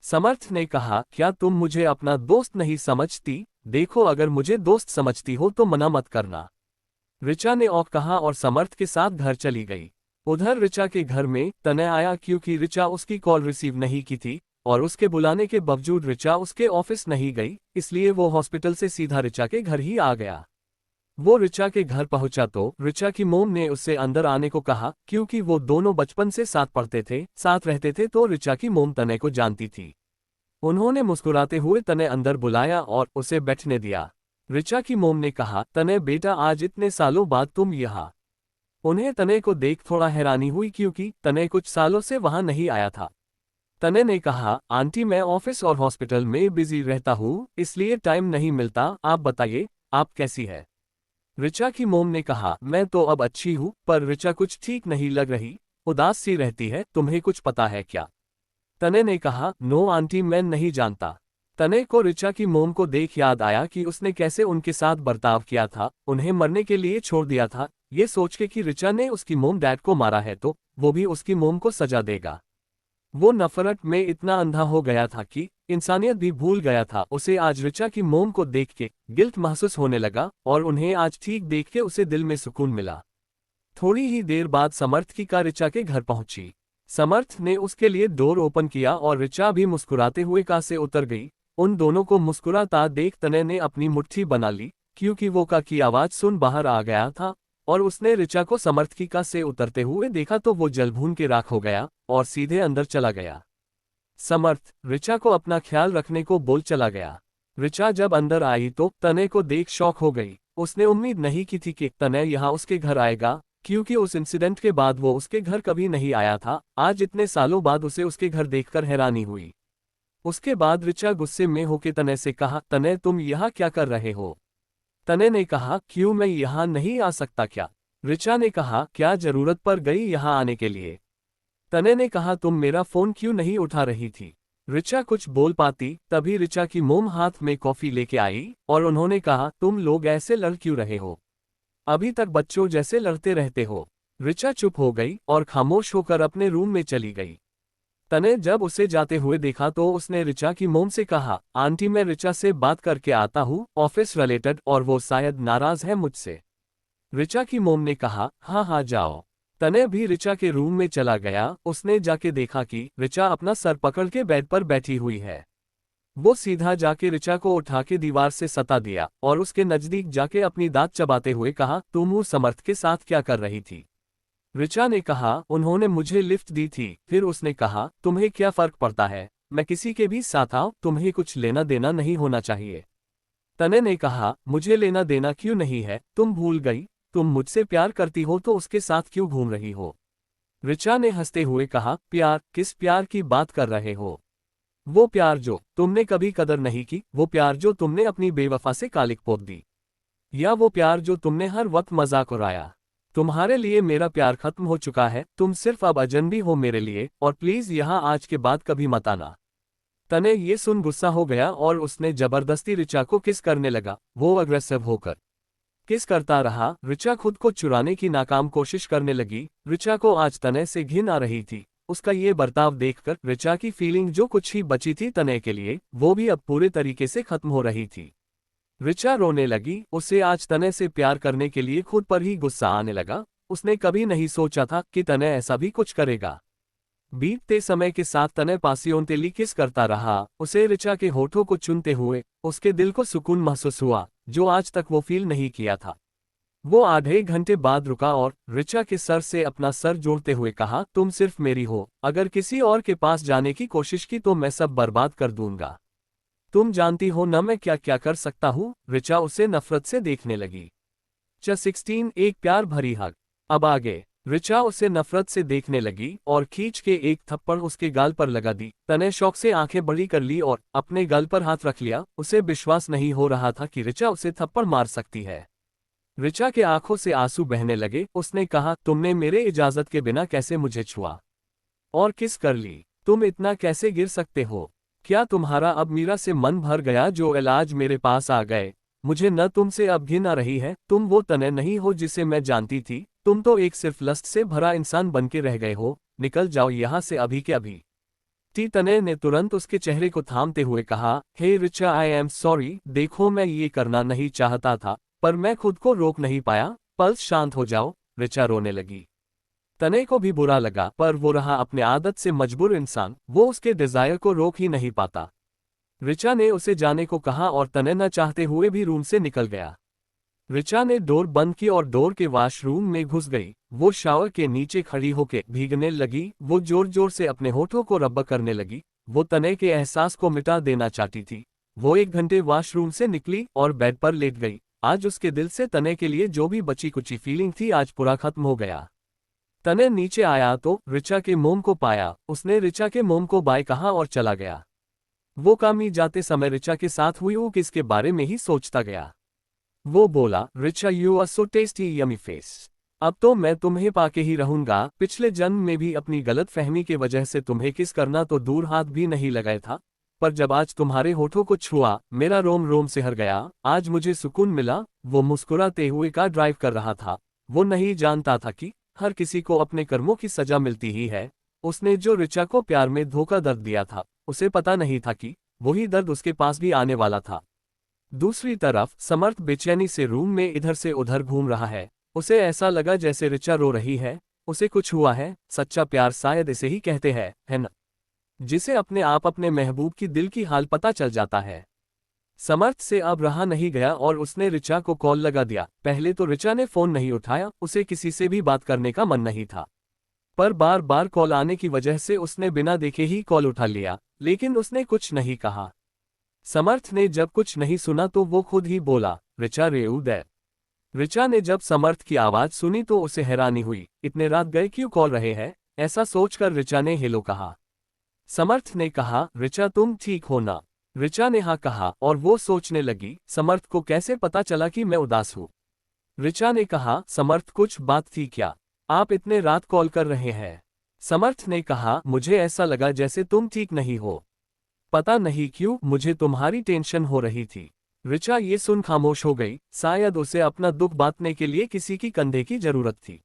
समर्थ ने कहा, क्या तुम मुझे अपना दोस्त नहीं समझती? देखो, अगर मुझे दोस्त समझती हो तो मना मत करना। ऋचा ने और कहा और समर्थ के साथ घर चली गई। उधर ऋचा के घर में तनय आया क्योंकि ऋचा उसकी कॉल रिसीव नहीं की थी और उसके बुलाने के बावजूद ऋचा उसके ऑफिस नहीं गई, इसलिए वो हॉस्पिटल से सीधा ऋचा के घर ही आ गया। वो ऋचा के घर पहुंचा तो ऋचा की मोम ने उससे अंदर आने को कहा क्योंकि वो दोनों बचपन से साथ पढ़ते थे, साथ रहते थे, तो ऋचा की मोम तनय को जानती थी। उन्होंने मुस्कुराते हुए तनय अंदर बुलाया और उसे बैठने दिया। ऋचा की मोम ने कहा, तनय बेटा, आज इतने सालों बाद तुम यहाँ। उन्हें तनय को देख थोड़ा हैरानी हुई क्योंकि तनय कुछ सालों से वहां नहीं आया था। तनय ने कहा, आंटी मैं ऑफिस और हॉस्पिटल में बिजी रहता हूँ, इसलिए टाइम नहीं मिलता। आप बताइए, आप कैसी है? ऋचा की मोम ने कहा, मैं तो अब अच्छी हूँ, पर ऋचा कुछ ठीक नहीं लग रही, उदास सी रहती है, तुम्हें कुछ पता है क्या? तनय ने कहा, नो आंटी, मैं नहीं जानता। तनय को ऋचा की मोम को देख याद आया कि उसने कैसे उनके साथ बर्ताव किया था, उन्हें मरने के लिए छोड़ दिया था। ये सोच के कि ऋचा ने उसकी मोम डैड को मारा है तो वो भी उसकी मोम को सजा देगा। वो नफरत में इतना अंधा हो गया था कि इंसानियत भी भूल गया था। उसे आज ऋचा की मोम को देख के गिल्ट महसूस होने लगा और उन्हें आज ठीक देख के उसे दिल में सुकून मिला। थोड़ी ही देर बाद समर्थ की कार ऋचा के घर पहुंची। समर्थ ने उसके लिए डोर ओपन किया और ऋचा भी मुस्कुराते हुए कार से उतर गई। उन दोनों को मुस्कुराता देख तनय ने अपनी मुट्ठी बना ली क्योंकि वो कार की आवाज सुन बाहर आ गया था और उसने ऋचा को समर्थ की कार से उतरते हुए देखा तो वो जल भून के राख हो गया और सीधे अंदर चला गया। समर्थ ऋचा को अपना ख्याल रखने को बोल चला गया। ऋचा जब अंदर आई तो तनय को देख शॉक हो गई। उसने उम्मीद नहीं की थी कि तनय यहाँ उसके घर आएगा क्योंकि उस इंसिडेंट के बाद वो उसके घर कभी नहीं आया था। आज इतने सालों बाद उसे उसके घर देखकर हैरानी हुई। उसके बाद ऋचा गुस्से में होकर तनय से कहा, तनय तुम यहाँ क्या कर रहे हो? तनय ने कहा, क्यों, मैं यहाँ नहीं आ सकता क्या? ऋचा ने कहा, क्या जरूरत पड़ गई यहाँ आने के लिए? तनय ने कहा, तुम मेरा फोन क्यों नहीं उठा रही थी? ऋचा कुछ बोल पाती तभी ऋचा की मोम हाथ में कॉफी लेके आई और उन्होंने कहा, तुम लोग ऐसे लड़ क्यों रहे हो? अभी तक बच्चों जैसे लड़ते रहते हो। ऋचा चुप हो गई और खामोश होकर अपने रूम में चली गई। तने जब उसे जाते हुए देखा तो उसने ऋचा की मोम से कहा, आंटी मैं ऋचा से बात करके आता हूँ, ऑफिस रिलेटेड, और वो शायद नाराज है मुझसे। ऋचा की मोम ने कहा, हाँ हाँ जाओ। तने भी ऋचा के रूम में चला गया। उसने जाके देखा कि ऋचा अपना सर पकड़ के बेड पर बैठी हुई है। वो सीधा जाके ऋचा को उठा के दीवार से सता दिया और उसके नजदीक जाके अपनी दांत चबाते हुए कहा, तुम वो समर्थ के साथ क्या कर रही थी? ऋचा ने कहा, उन्होंने मुझे लिफ्ट दी थी। फिर उसने कहा, तुम्हें क्या फर्क पड़ता है, मैं किसी के भी साथ आऊं, तुम्हें कुछ लेना देना नहीं होना चाहिए। तने ने कहा, मुझे लेना देना क्यों नहीं है, तुम भूल गई? तुम मुझसे प्यार करती हो तो उसके साथ क्यों घूम रही हो? ऋचा ने हंसते हुए कहा, प्यार? किस प्यार की बात कर रहे हो? वो प्यार जो तुमने कभी कदर नहीं की, वो प्यार जो तुमने अपनी बेवफा से कालिक पोत दी, या वो प्यार जो तुमने हर वक्त मजाक उड़ाया? तुम्हारे लिए मेरा प्यार खत्म हो चुका है, तुम सिर्फ अब अजनबी हो मेरे लिए, और प्लीज यहाँ आज के बाद कभी मत आना। तने ये सुन गुस्सा हो गया और उसने जबरदस्ती ऋचा को किस करने लगा। वो अग्रेसिव होकर किस करता रहा। ऋचा खुद को चुराने की नाकाम कोशिश करने लगी। ऋचा को आज तने से घिन आ रही थी। उसका ये बर्ताव देखकर ऋचा की फीलिंग जो कुछ ही बची थी तने के लिए, वो भी अब पूरे तरीके से खत्म हो रही थी। ऋचा रोने लगी। उसे आज तने से प्यार करने के लिए खुद पर ही गुस्सा आने लगा। उसने कभी नहीं सोचा था कि तने ऐसा भी कुछ करेगा। बीतते समय के साथ तने पासियोंतेली किस करता रहा। उसे ऋचा के होठों को चूमते हुए उसके दिल को सुकून महसूस हुआ, जो आज तक वो फील नहीं किया था। वो आधे घंटे बाद रुका और ऋचा के सर से अपना सर जोड़ते हुए कहा, तुम सिर्फ मेरी हो, अगर किसी और के पास जाने की कोशिश की तो मैं सब बर्बाद कर दूंगा। तुम जानती हो न मैं क्या क्या कर सकता हूँ। ऋचा उसे नफरत से देखने लगी। 16 एक प्यार भरी हक। अब आगे ऋचा उसे नफरत से देखने लगी और खींच के एक थप्पड़ उसके गाल पर लगा दी। तने शौक से आंखें बड़ी कर ली और अपने गाल पर हाथ रख लिया। उसे विश्वास नहीं हो रहा था कि ऋचा उसे थप्पड़ मार सकती है। ऋचा के आंखों से आंसू बहने लगे। उसने कहा, तुमने मेरे इजाजत के बिना कैसे मुझे छुआ और किस कर ली? तुम इतना कैसे गिर सकते हो? क्या तुम्हारा अब मीरा से मन भर गया जो इलाज मेरे पास आ गए? मुझे न तुमसे अब घिन आ रही है। तुम वो तने नहीं हो जिसे मैं जानती थी। तुम तो एक सिर्फ लस्ट से भरा इंसान बन के रह गए हो। निकल जाओ यहाँ से अभी के अभी। तने ने तुरंत उसके चेहरे को थामते हुए कहा, हे ऋचा, आई एम सॉरी। देखो मैं ये करना नहीं चाहता था, पर मैं खुद को रोक नहीं पाया। पल्स शांत हो जाओ। ऋचा रोने लगी। तने को भी बुरा लगा, पर वो रहा अपने आदत से मजबूर इंसान। वो उसके डिजायर को रोक ही नहीं पाता। ऋचा ने उसे जाने को कहा और तने न चाहते हुए भी रूम से निकल गया। ऋचा ने डोर बंद की और डोर के वॉशरूम में घुस गई। वो शावर के नीचे खड़ी होकर भीगने लगी। वो जोर जोर से अपने होठों को रब्बा करने लगी। वो तने के एहसास को मिटा देना चाहती थी। वो 1 घंटे वॉशरूम से निकली और बेड पर लेट गई। आज उसके दिल से तने के लिए जो भी बची कुची फीलिंग थी आज पूरा खत्म हो गया। तने नीचे आया तो ऋचा के मोम को पाया। उसने ऋचा के मोम को बाय कहा और चला गया। वो कामी जाते समय ऋचा के साथ हुई वो किसके बारे में ही सोचता गया। वो बोला, Richa you are so tasty yummy face. अब तो मैं तुम्हें पाके ही रहूंगा। पिछले जन्म में भी अपनी गलत फहमी के वजह से तुम्हें किस करना तो दूर हाथ भी नहीं लगाया था, पर जब आज तुम्हारे होठों को छुआ मेरा रोम रोम सिहर गया। आज मुझे सुकून मिला। वो मुस्कुराते हुए कार ड्राइव कर रहा था। वो नहीं जानता था कि हर किसी को अपने कर्मों की सजा मिलती ही है। उसने जो ऋचा को प्यार में धोखा दर्द दिया था, उसे पता नहीं था कि वही दर्द उसके पास भी आने वाला था। दूसरी तरफ समर्थ बेचैनी से रूम में इधर से उधर घूम रहा है। उसे ऐसा लगा जैसे ऋचा रो रही है। उसे कुछ हुआ है। सच्चा प्यार शायद इसे ही कहते हैं, है न? जिसे अपने आप अपने महबूब की दिल की हाल पता चल जाता है। समर्थ से अब रहा नहीं गया और उसने ऋचा को कॉल लगा दिया। पहले तो ऋचा ने फोन नहीं उठाया। उसे किसी से भी बात करने का मन नहीं था, पर बार बार कॉल आने की वजह से उसने बिना देखे ही कॉल उठा लिया। लेकिन उसने कुछ नहीं कहा। समर्थ ने जब कुछ नहीं सुना तो वो खुद ही बोला, ऋचा रेऊ दे। ऋचा ने जब समर्थ की आवाज सुनी तो उसे हैरानी हुई। इतने रात गए क्यों कॉल रहे हैं? ऐसा सोचकर ऋचा ने हेलो कहा। समर्थ ने कहा, ऋचा तुम ठीक हो ना? ऋचा ने हाँ कहा और वो सोचने लगी, समर्थ को कैसे पता चला कि मैं उदास हूँ? ऋचा ने कहा, समर्थ कुछ बात थी क्या? आप इतने रात कॉल कर रहे हैं? समर्थ ने कहा, मुझे ऐसा लगा जैसे तुम ठीक नहीं हो। पता नहीं क्यों मुझे तुम्हारी टेंशन हो रही थी। ऋचा ये सुन खामोश हो गई। शायद उसे अपना दुख बांटने के लिए किसी की कंधे की जरूरत थी।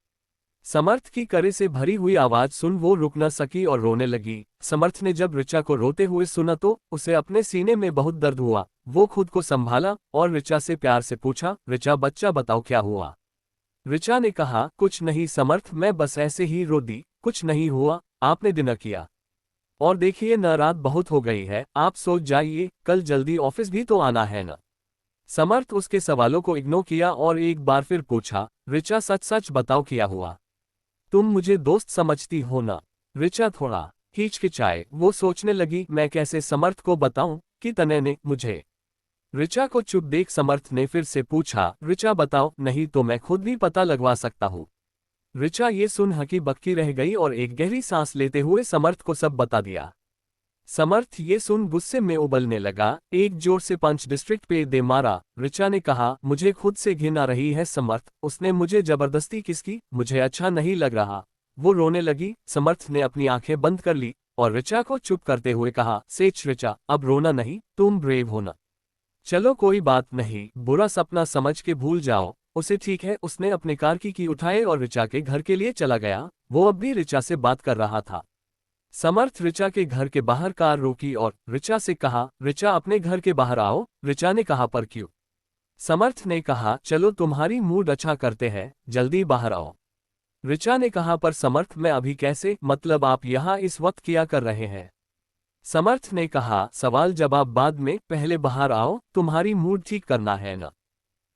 समर्थ की करे से भरी हुई आवाज सुन वो रुक न सकी और रोने लगी। समर्थ ने जब ऋचा को रोते हुए सुना तो उसे अपने सीने में बहुत दर्द हुआ। वो खुद को संभाला और ऋचा से प्यार से पूछा, ऋचा बच्चा बताओ क्या हुआ। ऋचा ने कहा, कुछ नहीं समर्थ, मैं बस ऐसे ही रो दी, कुछ नहीं हुआ। आपने डिनर किया? और देखिए न रात बहुत हो गई है, आप सो जाइए, कल जल्दी ऑफिस भी तो आना है न। समर्थ उसके सवालों को इग्नोर किया और एक बार फिर पूछा, ऋचा सच सच बताओ क्या हुआ। तुम मुझे दोस्त समझती हो ना। ऋचा थोड़ा हिचकिचाए, वो सोचने लगी मैं कैसे समर्थ को बताऊं कि तने ने मुझे। ऋचा को चुप देख समर्थ ने फिर से पूछा, ऋचा बताओ, नहीं तो मैं खुद भी पता लगवा सकता हूँ। ऋचा ये सुन हकी बक्की रह गई और एक गहरी सांस लेते हुए समर्थ को सब बता दिया। समर्थ ये सुन गुस्से में उबलने लगा, एक जोर से पंच डिस्ट्रिक्ट पे दे मारा। ऋचा ने कहा, मुझे खुद से घिन आ रही है समर्थ, उसने मुझे जबरदस्ती किस की, मुझे अच्छा नहीं लग रहा। वो रोने लगी। समर्थ ने अपनी आंखें बंद कर ली और ऋचा को चुप करते हुए कहा, सेच ऋचा, अब रोना नहीं, तुम ब्रेव होना। चलो कोई बात नहीं, बुरा सपना समझ के भूल जाओ उसे, ठीक है। उसने अपने कार की उठाए और ऋचा के घर के लिए चला गया। वो अब भी ऋचा से बात कर रहा था। समर्थ ऋचा के घर के बाहर कार रोकी और ऋचा से कहा, ऋचा अपने घर के बाहर आओ। ऋचा ने कहा, पर क्यों? समर्थ ने कहा, चलो तुम्हारी मूड अच्छा करते हैं, जल्दी बाहर आओ। ऋचा ने कहा, पर समर्थ मैं अभी कैसे, मतलब आप यहाँ इस वक्त क्या कर रहे हैं? समर्थ ने कहा, सवाल जवाब बाद में, पहले बाहर आओ, तुम्हारी मूड ठीक करना है ना।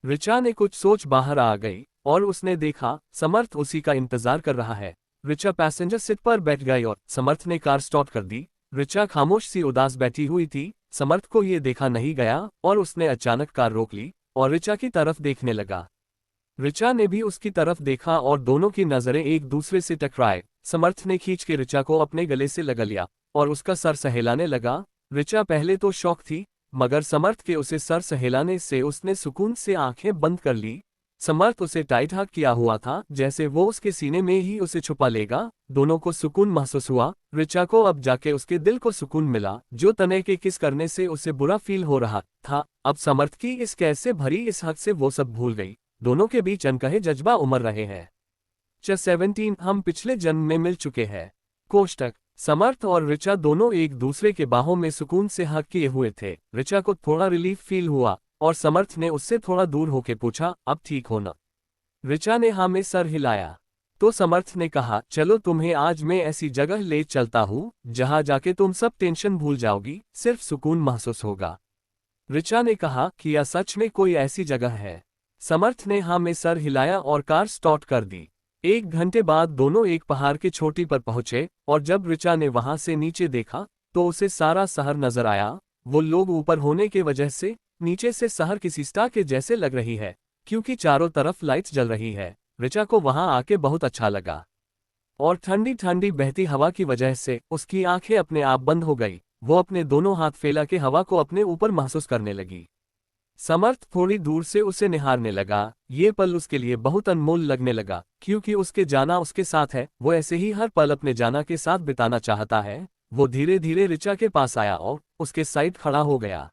ऋचा ने कुछ सोच बाहर आ गई और उसने देखा समर्थ उसी का इंतजार कर रहा है। ऋचा पैसेंजर सीट पर बैठ गई और समर्थ ने कार स्टार्ट कर दी। ऋचा खामोश सी उदास बैठी हुई थी। समर्थ को ये देखा नहीं गया और उसने अचानक कार रोक ली और ऋचा की तरफ देखने लगा। ऋचा ने भी उसकी तरफ देखा और दोनों की नजरें एक दूसरे से टकराए। समर्थ ने खींच के ऋचा को अपने गले से लगा लिया और उसका सर सहलाने लगा। ऋचा पहले तो शौक थी, मगर समर्थ के उसे सर सहलाने से उसने सुकून से आंखें बंद कर ली। समर्थ उसे टाइट हग किया हुआ था, जैसे वो उसके सीने में ही उसे छुपा लेगा। दोनों को सुकून महसूस हुआ। ऋचा को अब जाके उसके दिल को सुकून मिला, जो तने के किस करने से उसे बुरा फील हो रहा था। अब समर्थ की इस कैसे भरी इस हक से वो सब भूल गई। दोनों के बीच अनकहे जज्बा उमड़ रहे हैं। 17 हम पिछले जन्म में मिल चुके हैं। कोष्टक समर्थ और ऋचा दोनों एक दूसरे के बाहों में सुकून से हक किए हुए थे। ऋचा को थोड़ा रिलीफ फील हुआ और समर्थ ने उससे थोड़ा दूर होकर पूछा, अब ठीक हो ना? ऋचा ने हाँ में सर हिलाया। तो समर्थ ने कहा, चलो तुम्हें आज मैं ऐसी जगह ले चलता हूँ जहाँ जाके तुम सब टेंशन भूल जाओगी, सिर्फ सुकून महसूस होगा। ऋचा ने कहा, क्या सच में कोई ऐसी जगह है? समर्थ ने हाँ में सर हिलाया और कार स्टार्ट कर दी। 1 घंटे बाद दोनों एक पहाड़ की चोटी पर पहुंचे और जब ऋचा ने वहां से नीचे देखा तो उसे सारा शहर नजर आया। वो लोग ऊपर होने के वजह से नीचे से शहर किसी स्टार के जैसे लग रही है, क्योंकि चारों तरफ लाइट्स जल रही है। ऋचा को वहां आके बहुत अच्छा लगा और ठंडी ठंडी बहती हवा की वजह से उसकी आंखें अपने आप बंद हो गई। वो अपने दोनों हाथ फैला के हवा को अपने ऊपर महसूस करने लगी। समर्थ थोड़ी दूर से उसे निहारने लगा। ये पल उसके लिए बहुत अनमोल लगने लगा, क्योंकि उसके जाना उसके साथ है। वो ऐसे ही हर पल अपने जाना के साथ बिताना चाहता है। वो धीरे धीरे ऋचा के पास आया और उसके साइड खड़ा हो गया।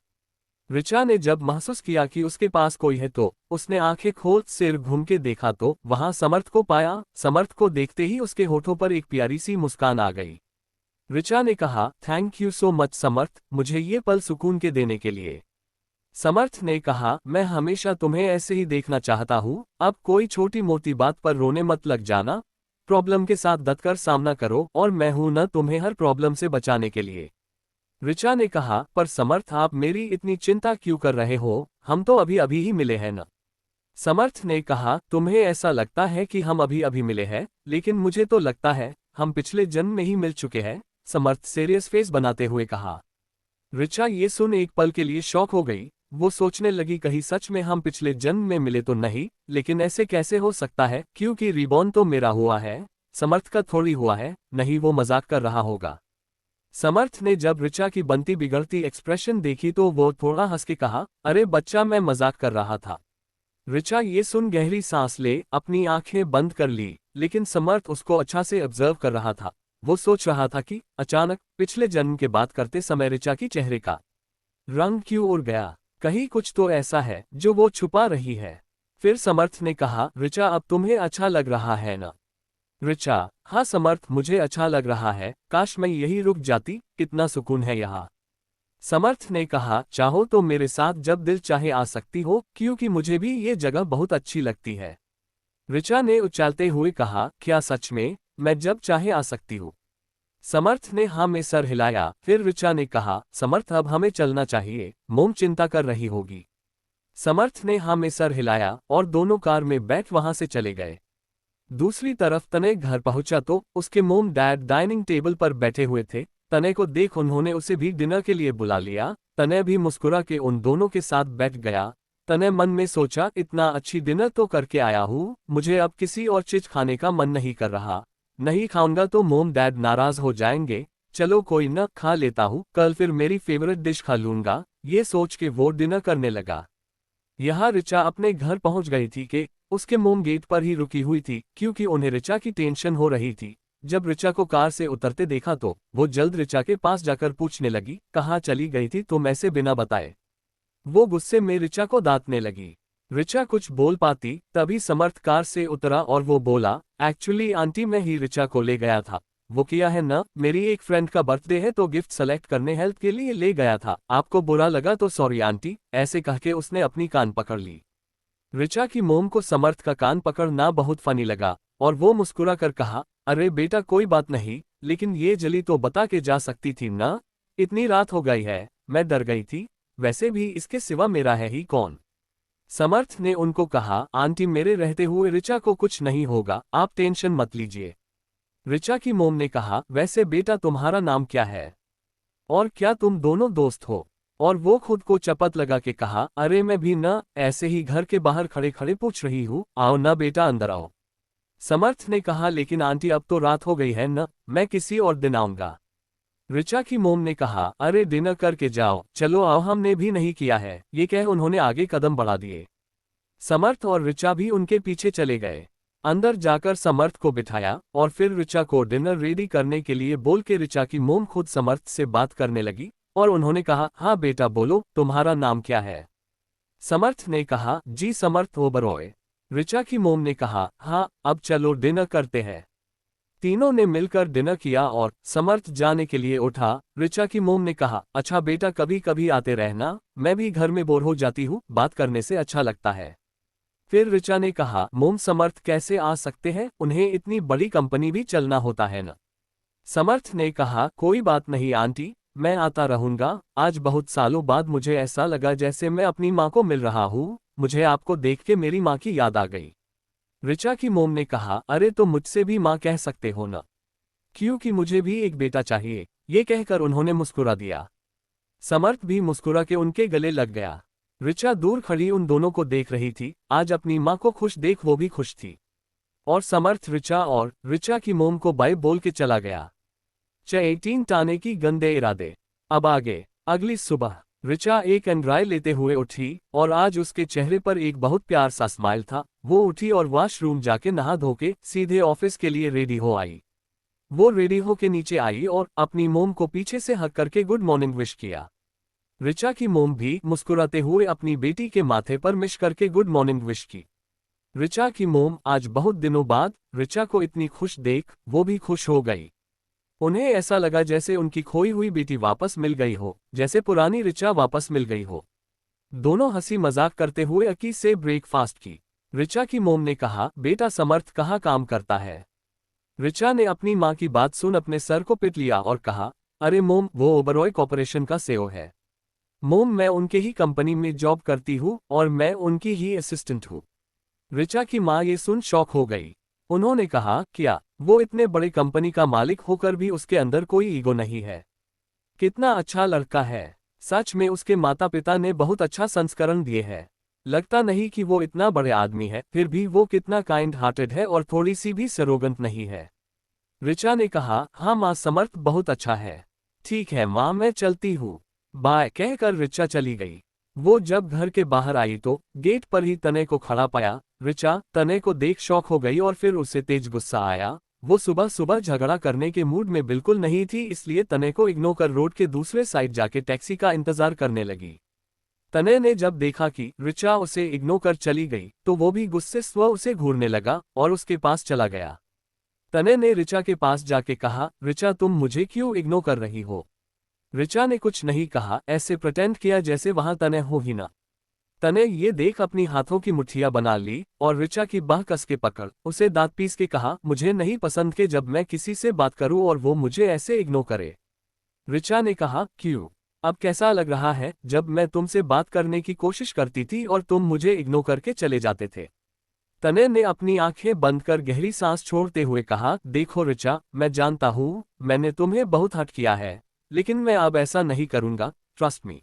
ऋचा ने जब महसूस किया कि उसके पास कोई है तो उसने आंखें खोल सिर घूम के देखा तो वहां समर्थ को पाया। समर्थ को देखते ही उसके होठों पर एक प्यारी सी मुस्कान आ गई। ऋचा ने कहा, थैंक यू सो मच समर्थ, मुझे ये पल सुकून के देने के लिए। समर्थ ने कहा, मैं हमेशा तुम्हें ऐसे ही देखना चाहता हूँ। अब कोई छोटी मोटी बात पर रोने मत लग जाना। प्रॉब्लम के साथ डटकर सामना करो और मैं हूं न तुम्हें हर प्रॉब्लम से बचाने के लिए। ऋचा ने कहा, पर समर्थ आप मेरी इतनी चिंता क्यों कर रहे हो? हम तो अभी अभी ही मिले हैं न। समर्थ ने कहा, तुम्हें ऐसा लगता है कि हम अभी अभी मिले हैं, लेकिन मुझे तो लगता है हम पिछले जन्म में ही मिल चुके हैं। समर्थ सीरियस फेस बनाते हुए कहा। ऋचा ये सुन एक पल के लिए शॉक हो गई। वो सोचने लगी, कहीं सच में हम पिछले जन्म में मिले तो नहीं, लेकिन ऐसे कैसे हो सकता है, क्योंकि रिबॉर्न तो मेरा हुआ है, समर्थ का थोड़ी हुआ है। नहीं, वो मजाक कर रहा होगा। समर्थ ने जब ऋचा की बनती बिगड़ती एक्सप्रेशन देखी तो वो थोड़ा हंस के कहा, अरे बच्चा, मैं मजाक कर रहा था। ऋचा ये सुन गहरी सांस ले अपनी आंखें बंद कर ली, लेकिन समर्थ उसको अच्छा से ऑब्जर्व कर रहा था। वो सोच रहा था कि अचानक पिछले जन्म के बात करते समय ऋचा की चेहरे का रंग क्यों उड़ गया। कहीं कुछ तो ऐसा है जो वो छुपा रही है। फिर समर्थ ने कहा, ऋचा अब तुम्हें अच्छा लग रहा है ना? ऋचा, हाँ समर्थ, मुझे अच्छा लग रहा है, काश मैं यही रुक जाती, कितना सुकून है यहाँ। समर्थ ने कहा, चाहो तो मेरे साथ जब दिल चाहे आ सकती हो, क्योंकि मुझे भी ये जगह बहुत अच्छी लगती है। ऋचा ने उछालते हुए कहा, क्या सच में, मैं जब चाहे आ सकती हूँ। समर्थ ने हाँ में सर हिलाया। फिर ऋचा ने कहा, समर्थ अब हमें चलना चाहिए, मोम चिंता कर रही होगी। समर्थ ने हाँ में सर हिलाया और दोनों कार में बैठ वहां से चले गए। दूसरी तरफ तने घर पहुंचा तो उसके मोम डैड डाइनिंग टेबल पर बैठे हुए थे। तने को देख उन्होंने उसे भी डिनर के लिए बुला लिया। तने भी मुस्कुरा के उन दोनों के साथ बैठ गया। तने मन में सोचा, इतना अच्छी डिनर तो करके आया हूँ, मुझे अब किसी और चीज खाने का मन नहीं कर रहा। नहीं खाऊंगा तो मोम डैड नाराज हो जाएंगे। चलो कोई न, खा लेता हूँ, कल फिर मेरी फेवरेट डिश खा लूंगा। ये सोच के वो डिनर करने लगा। यहाँ ऋचा अपने घर पहुंच गई थी कि उसके मोम गेट पर ही रुकी हुई थी, क्योंकि उन्हें ऋचा की टेंशन हो रही थी। जब ऋचा को कार से उतरते देखा तो वो जल्द ऋचा के पास जाकर पूछने लगी, कहाँ चली गई थी तुम ऐसे बिना बताए। वो गुस्से में ऋचा को दांतने लगी। ऋचा कुछ बोल पाती तभी समर्थ कार से उतरा और वो बोला, एक्चुअली आंटी मैं ही ऋचा को ले गया था। वो किया है ना, मेरी एक फ्रेंड का बर्थडे है तो गिफ्ट सेलेक्ट करने हेल्प के लिए ले गया था। आपको बुरा लगा तो सॉरी आंटी। ऐसे कह के उसने अपनी कान पकड़ ली। ऋचा की मोम को समर्थ का कान पकड़ना बहुत फनी लगा और वो मुस्कुरा कर कहा, अरे बेटा कोई बात नहीं, लेकिन ये जली तो बता के जा सकती थी ना। इतनी रात हो गई है, मैं डर गई थी। वैसे भी इसके सिवा मेरा है ही कौन। समर्थ ने उनको कहा, आंटी मेरे रहते हुए ऋचा को कुछ नहीं होगा, आप टेंशन मत लीजिए। ऋचा की मोम ने कहा, वैसे बेटा तुम्हारा नाम क्या है और क्या तुम दोनों दोस्त हो। और वो खुद को चपत लगा के कहा, अरे मैं भी न, ऐसे ही घर के बाहर खड़े खड़े पूछ रही हूँ, आओ ना बेटा अंदर आओ। समर्थ ने कहा, लेकिन आंटी अब तो रात हो गई है न, मैं किसी और दिन आऊंगा। ऋचा की मोम ने कहा, अरे डिनर करके जाओ, चलो आओ, हमने भी नहीं किया है। ये कह उन्होंने आगे कदम बढ़ा दिए। समर्थ और ऋचा भी उनके पीछे चले गए। अंदर जाकर समर्थ को बिठाया और फिर ऋचा को डिनर रेडी करने के लिए बोल के ऋचा की मोम खुद समर्थ से बात करने लगी और उन्होंने कहा, हाँ बेटा बोलो, तुम्हारा नाम क्या है। समर्थ ने कहा, जी समर्थ ओबरॉय। ऋचा की मोम ने कहा, हाँ अब चलो डिनर करते हैं। तीनों ने मिलकर डिनर किया और समर्थ जाने के लिए उठा। ऋचा की मोम ने कहा, अच्छा बेटा कभी कभी आते रहना, मैं भी घर में बोर हो जाती हूँ, बात करने से अच्छा लगता है। फिर ऋचा ने कहा, मोम समर्थ कैसे आ सकते हैं, उन्हें इतनी बड़ी कंपनी भी चलना होता है न। समर्थ ने कहा, कोई बात नहीं आंटी, मैं आता रहूंगा। आज बहुत सालों बाद मुझे ऐसा लगा जैसे मैं अपनी माँ को मिल रहा हूँ, मुझे आपको देख के मेरी माँ की याद आ गई। ऋचा की मोम ने कहा, अरे तो मुझसे भी माँ कह सकते हो न, क्योंकि मुझे भी एक बेटा चाहिए। ये कहकर उन्होंने मुस्कुरा दिया। समर्थ भी मुस्कुरा के उनके गले लग गया। ऋचा दूर खड़ी उन दोनों को देख रही थी, आज अपनी माँ को खुश देख वो भी खुश थी। और समर्थ ऋचा और ऋचा की मोम को बाय बोल के चला गया। 18 ताने की गंदे इरादे। अब आगे। अगली सुबह ऋचा एक एंड्राई लेते हुए उठी और आज उसके चेहरे पर एक बहुत प्यार सा स्माइल था। वो उठी और वॉशरूम जाके नहा धो के सीधे ऑफिस के लिए रेडी हो आई। वो रेडी होके नीचे आई और अपनी मोम को पीछे से हक करके गुड मॉर्निंग विश किया। ऋचा की मोम भी मुस्कुराते हुए अपनी बेटी के माथे पर मिश करके गुड मॉर्निंग विश की। ऋचा की मोम आज बहुत दिनों बाद ऋचा को इतनी खुश देख वो भी खुश हो गई। उन्हें ऐसा लगा जैसे उनकी खोई हुई बेटी वापस मिल गई हो, जैसे पुरानी ऋचा वापस मिल गई हो। दोनों हंसी मजाक करते हुए अकी से ब्रेकफास्ट की। ऋचा की मोम ने कहा, बेटा समर्थ कहाँ काम करता है। ऋचा ने अपनी माँ की बात सुन अपने सर को पिट लिया और कहा, अरे मोम वो ओबरॉय कॉर्पोरेशन का सीईओ है। मोम मैं उनके ही कंपनी में जॉब करती हूँ और मैं उनकी ही असिस्टेंट हूँ। ऋचा की माँ ये सुन शॉक हो गई। उन्होंने कहा, क्या वो इतने बड़े कंपनी का मालिक होकर भी उसके अंदर कोई ईगो नहीं है। कितना अच्छा लड़का है। सच में उसके माता पिता ने बहुत अच्छा संस्करण दिए है। लगता नहीं कि वो इतना बड़े आदमी है, फिर भी वो कितना काइंड हार्टेड है और थोड़ी सी भी सरोगंत नहीं है। ऋचा ने कहा, हाँ माँ समर्थ बहुत अच्छा है। ठीक है माँ मैं चलती हूँ, बाय कहकर ऋचा चली गई। वो जब घर के बाहर आई तो गेट पर ही तने को खड़ा पाया। ऋचा तने को देख शॉक हो गई और फिर उसे तेज गुस्सा आया। वो सुबह सुबह झगड़ा करने के मूड में बिल्कुल नहीं थी, इसलिए तने को इग्नोर कर रोड के दूसरे साइड जाके टैक्सी का इंतजार करने लगी। तने ने जब देखा कि ऋचा उसे इग्नोर कर चली गई तो वो भी गुस्से स्व उसे घूरने लगा और उसके पास चला गया। तने ने ऋचा के पास जाके कहा, ऋचा तुम मुझे क्यों इग्नोर कर रही हो? ऋचा ने कुछ नहीं कहा, ऐसे प्रिटेंड किया जैसे वहां तने हो ही ना। तने ये देख अपनी हाथों की मुट्ठियां बना ली और ऋचा की बाह कस के पकड़ उसे दांत पीस के कहा, मुझे नहीं पसंद के जब मैं किसी से बात करूं और वो मुझे ऐसे इग्नोर करे। ऋचा ने कहा, क्यों? अब कैसा लग रहा है जब मैं तुमसे बात करने की कोशिश करती थी और तुम मुझे इग्नोर करके चले जाते थे? तने ने अपनी आंखें बंद कर गहरी सांस छोड़ते हुए कहा, देखो ऋचा, मैं जानता हूं मैंने तुम्हें बहुत हर्ट किया है, लेकिन मैं अब ऐसा नहीं करूंगा, ट्रस्ट मी।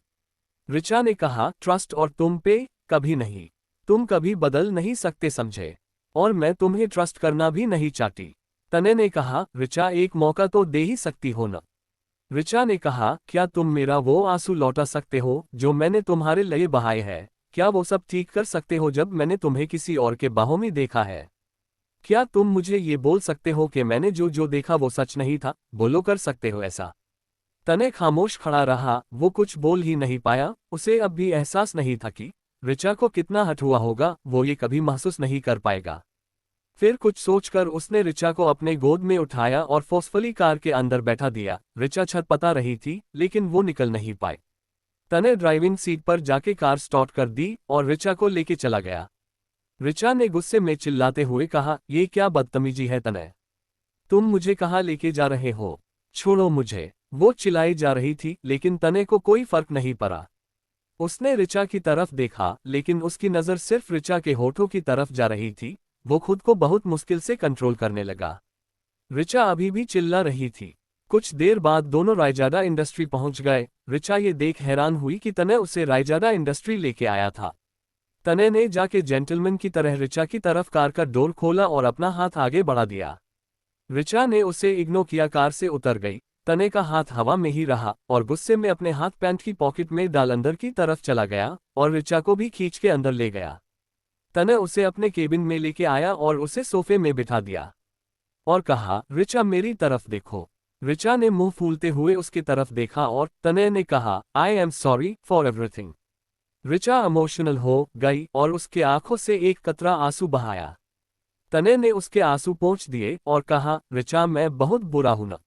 ऋचा ने कहा, ट्रस्ट और तुम पे? कभी नहीं। तुम कभी बदल नहीं सकते समझे। और मैं तुम्हें ट्रस्ट करना भी नहीं चाहती। तने ने कहा, ऋचा एक मौका तो दे ही सकती हो न। ऋचा ने कहा, क्या तुम मेरा वो आंसू लौटा सकते हो जो मैंने तुम्हारे लिए बहाए हैं? क्या वो सब ठीक कर सकते हो जब मैंने तुम्हें किसी और के बाहों में देखा है? क्या तुम मुझे ये बोल सकते हो कि मैंने जो जो देखा वो सच नहीं था? बोलो, कर सकते हो ऐसा? तने खामोश खड़ा रहा, वो कुछ बोल ही नहीं पाया। उसे अब भी एहसास नहीं था कि ऋचा को कितना हर्ट हुआ होगा, वो ये कभी महसूस नहीं कर पाएगा। फिर कुछ सोचकर उसने ऋचा को अपने गोद में उठाया और फोर्सफुली कार के अंदर बैठा दिया। ऋचा छटपटा रही थी, लेकिन वो निकल नहीं पाई। तने ड्राइविंग सीट पर जाके कार स्टार्ट कर दी और ऋचा को लेके चला गया। ऋचा ने गुस्से में चिल्लाते हुए कहा, ये क्या बदतमीजी है तने? तुम मुझे कहाँ लेके जा रहे हो? छोड़ो मुझे। वो चिल्लाई जा रही थी, लेकिन तने को कोई फर्क नहीं पड़ा। उसने ऋचा की तरफ देखा, लेकिन उसकी नजर सिर्फ ऋचा के होठों की तरफ जा रही थी। वो खुद को बहुत मुश्किल से कंट्रोल करने लगा। ऋचा अभी भी चिल्ला रही थी। कुछ देर बाद दोनों रायजादा इंडस्ट्री पहुंच गए। ऋचा ये देख हैरान हुई कि तने उसे रायजादा इंडस्ट्री लेके आया था। तने ने जाके जेंटलमैन की तरह ऋचा की तरफ कार का डोर खोला और अपना हाथ आगे बढ़ा दिया। ऋचा ने उसे इग्नोर किया, कार से उतर गई। तने का हाथ हवा में ही रहा और गुस्से में अपने हाथ पैंट की पॉकेट में डाल अंदर की तरफ चला गया और ऋचा को भी खींच के अंदर ले गया। तने उसे अपने केबिन में लेके आया और उसे सोफे में बिठा दिया और कहा, ऋचा मेरी तरफ देखो। ऋचा ने मुंह फूलते हुए उसकी तरफ देखा और तने ने कहा, I am sorry for everything. Richa emotional हो गई और उसके आंखों से एक कतरा आंसू बहाया। तने ने उसके आंसू पोंछ दिए और कहा, ऋचा मैं बहुत बुरा हूं ना।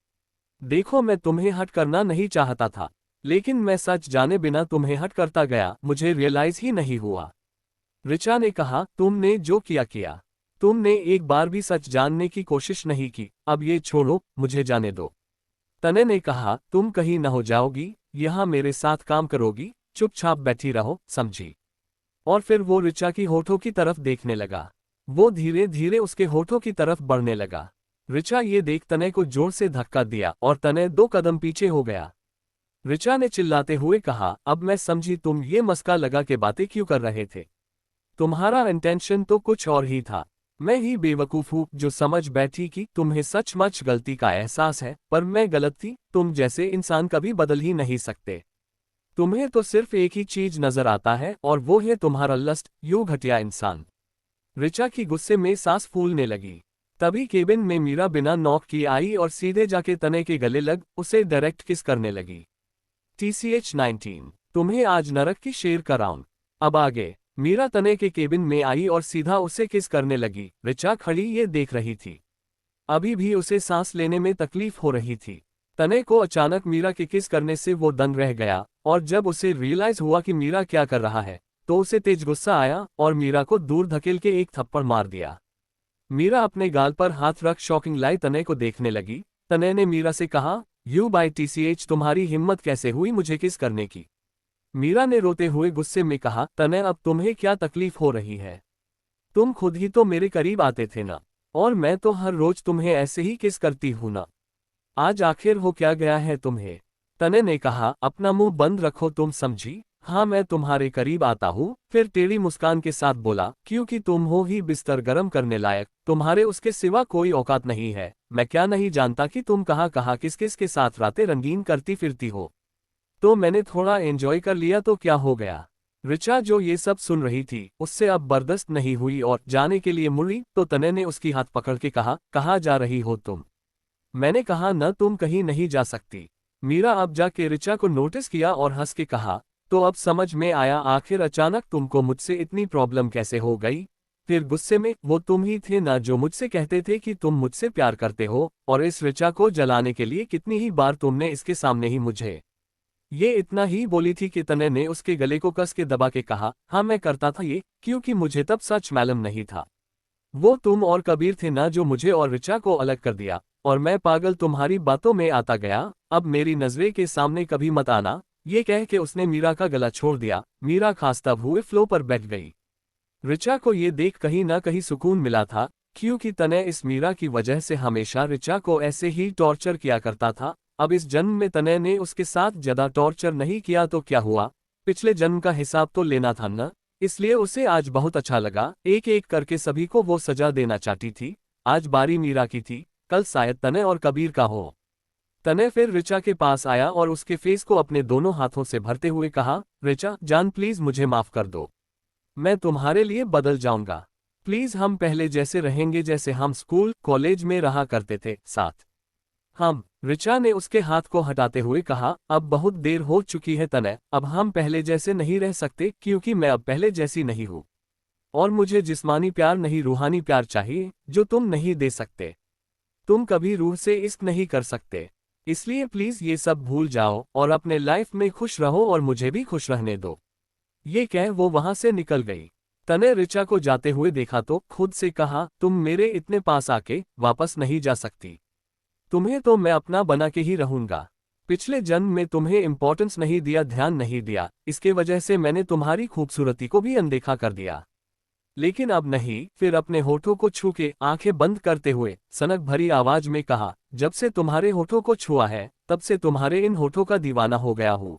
देखो, मैं तुम्हें हर्ट करना नहीं चाहता था, लेकिन मैं सच जाने बिना तुम्हें हर्ट करता गया, मुझे रियलाइज ही नहीं हुआ। ऋचा ने कहा, तुमने जो किया किया। तुमने एक बार भी सच जानने की कोशिश नहीं की। अब ये छोड़ो, मुझे जाने दो। तने ने कहा, तुम कहीं न हो जाओगी, यहाँ मेरे साथ काम करोगी, चुपचाप बैठी रहो, समझी? और फिर वो ऋचा की होठों की तरफ देखने लगा। वो धीरे धीरे उसके होठों की तरफ बढ़ने लगा। ऋचा ये देख तने को जोर से धक्का दिया और तने 2 कदम पीछे हो गया। ऋचा ने चिल्लाते हुए कहा, अब मैं समझी तुम ये मस्का लगा के बातें क्यों कर रहे थे। तुम्हारा इंटेंशन तो कुछ और ही था। मैं ही बेवकूफ हूँ जो समझ बैठी कि तुम्हें सचमुच गलती का एहसास है, पर मैं गलत थी। तुम जैसे इंसान कभी बदल ही नहीं सकते। तुम्हें तो सिर्फ एक ही चीज नजर आता है और वो है तुम्हारा लस्ट, यू घटिया इंसान। ऋचा की गुस्से में सांस फूलने लगी। तभी केबिन में मीरा बिना नॉक किए आई और सीधे जाके तने के गले लग उसे डायरेक्ट किस करने लगी। TCH-19 तुम्हें आज नरक की शेर कराऊं। अब आगे। मीरा तने के केबिन में आई और सीधा उसे किस करने लगी। ऋचा खड़ी ये देख रही थी। अभी भी उसे सांस लेने में तकलीफ हो रही थी। तने को अचानक मीरा के किस करने से वो दंग रह गया और जब उसे रियलाइज हुआ कि मीरा क्या कर रहा है, तो उसे तेज गुस्सा आया और मीरा को दूर धकेल के एक थप्पड़ मार दिया। मीरा अपने गाल पर हाथ रख शॉकिंग लाई तने को देखने लगी। तने ने मीरा से कहा, यू बाय TCH तुम्हारी हिम्मत कैसे हुई मुझे किस करने की? मीरा ने रोते हुए गुस्से में कहा, तने अब तुम्हें क्या तकलीफ हो रही है? तुम खुद ही तो मेरे करीब आते थे ना, और मैं तो हर रोज तुम्हें ऐसे ही किस करती हूं ना। आज आखिर हो क्या गया है तुम्हें? तने ने कहा, अपना मुंह बंद रखो तुम, समझी? हाँ मैं तुम्हारे करीब आता हूँ। फिर टेढ़ी मुस्कान के साथ बोला, क्योंकि तुम हो ही बिस्तर गर्म करने लायक, तुम्हारे उसके सिवा कोई औकात नहीं है। मैं क्या नहीं जानता कि तुम कहाँ कहाँ किस किस के साथ रातें रंगीन करती फिरती हो। तो मैंने थोड़ा एंजॉय कर लिया तो क्या हो गया? ऋचा जो ये सब सुन रही थी उससे अब बर्दाश्त नहीं हुई और जाने के लिए मुड़ी तो तने ने उसकी हाथ पकड़ के कहा, कहाँ जा रही हो तुम? मैंने कहा न तुम कहीं नहीं जा सकती। मीरा अब जाके ऋचा को नोटिस किया और हंस के कहा, तो अब समझ में आया आखिर अचानक तुमको मुझसे इतनी प्रॉब्लम कैसे हो गई। फिर गुस्से में, वो तुम ही थे ना जो मुझसे कहते थे कि तुम मुझसे प्यार करते हो, और इस ऋचा को जलाने के लिए कितनी ही बार तुमने इसके सामने ही मुझे। ये इतना ही बोली थी कि तने ने उसके गले को कस के दबा के कहा, हाँ मैं करता था ये, क्योंकि मुझे तब सच मालूम नहीं था। वो तुम और कबीर थे ना जो मुझे और ऋचा को अलग कर दिया, और मैं पागल तुम्हारी बातों में आता गया, अब मेरी नजरें के सामने कभी मत आना। ये कह के उसने मीरा का गला छोड़ दिया। मीरा खांसता हुए फ्लो पर बैठ गई। ऋचा को ये देख कहीं ना कहीं सुकून मिला था, क्योंकि तने इस मीरा की वजह से हमेशा ऋचा को ऐसे ही टॉर्चर किया करता था। अब इस जन्म में तने ने उसके साथ ज्यादा टॉर्चर नहीं किया तो क्या हुआ, पिछले जन्म का हिसाब तो लेना था न। इसलिए उसे आज बहुत अच्छा लगा, एक एक करके सभी को वो सजा देना चाहती थी। आज बारी मीरा की थी, कल शायद तने और कबीर का हो। तने फिर ऋचा के पास आया और उसके फेस को अपने दोनों हाथों से भरते हुए कहा, ऋचा जान प्लीज मुझे माफ कर दो, मैं तुम्हारे लिए बदल जाऊंगा। प्लीज हम पहले जैसे रहेंगे जैसे हम स्कूल कॉलेज में रहा करते थे साथ। हम। ऋचा ने उसके हाथ को हटाते हुए कहा, अब बहुत देर हो चुकी है तने, अब हम पहले जैसे नहीं रह सकते, क्योंकि मैं अब पहले जैसी नहीं हूँ। और मुझे जिस्मानी प्यार नहीं रूहानी प्यार चाहिए, जो तुम नहीं दे सकते। तुम कभी रूह से इश्क नहीं कर सकते। इसलिए प्लीज ये सब भूल जाओ और अपने लाइफ में खुश रहो और मुझे भी खुश रहने दो। ये कह वो वहां से निकल गई। तने ऋचा को जाते हुए देखा तो खुद से कहा, तुम मेरे इतने पास आके वापस नहीं जा सकती। तुम्हें तो मैं अपना बना के ही रहूंगा। पिछले जन्म में तुम्हें इंपॉर्टेंस नहीं दिया, ध्यान नहीं दिया, इसके वजह से मैंने तुम्हारी खूबसूरती को भी अनदेखा कर दिया। लेकिन अब नहीं। फिर अपने होठों को छू के आंखें बंद करते हुए सनक भरी आवाज में कहा, जब से तुम्हारे होठों को छुआ है तब से तुम्हारे इन होठों का दीवाना हो गया हूँ।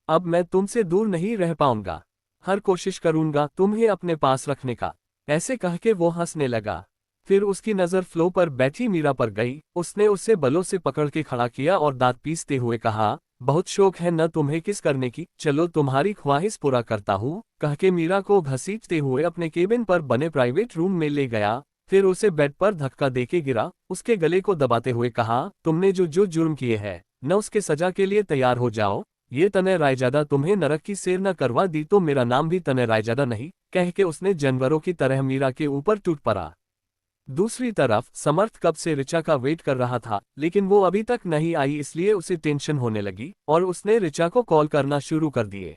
अब मैं तुमसे दूर नहीं रह पाऊंगा, हर कोशिश करूंगा तुम्हें अपने पास रखने का। ऐसे कह के वो हंसने लगा। फिर उसकी नजर फ्लो पर बैठी मीरा पर गई। उसने उसे बलों से पकड़ के खड़ा किया और दांत पीसते हुए कहा, बहुत शौक है न तुम्हें किस करने की, चलो तुम्हारी ख्वाहिश पूरा करता हूँ, कह के मीरा को घसीटते हुए अपने केबिन पर बने प्राइवेट रूम में ले गया। फिर उसे बेड पर धक्का देके गिरा, उसके गले को दबाते हुए कहा, तुमने जो जो जुर्म किए हैं न उसके सजा के लिए तैयार हो जाओ। ये तने रायजादा तुम्हें नरक की सैर न करवा दी तो मेरा नाम भी तने रायजादा नहीं, कह के उसने जानवरों की तरह मीरा के ऊपर टूट पड़ा। दूसरी तरफ समर्थ कब से ऋचा का वेट कर रहा था, लेकिन वो अभी तक नहीं आई, इसलिए उसे टेंशन होने लगी और उसने ऋचा को कॉल करना शुरू कर दिए।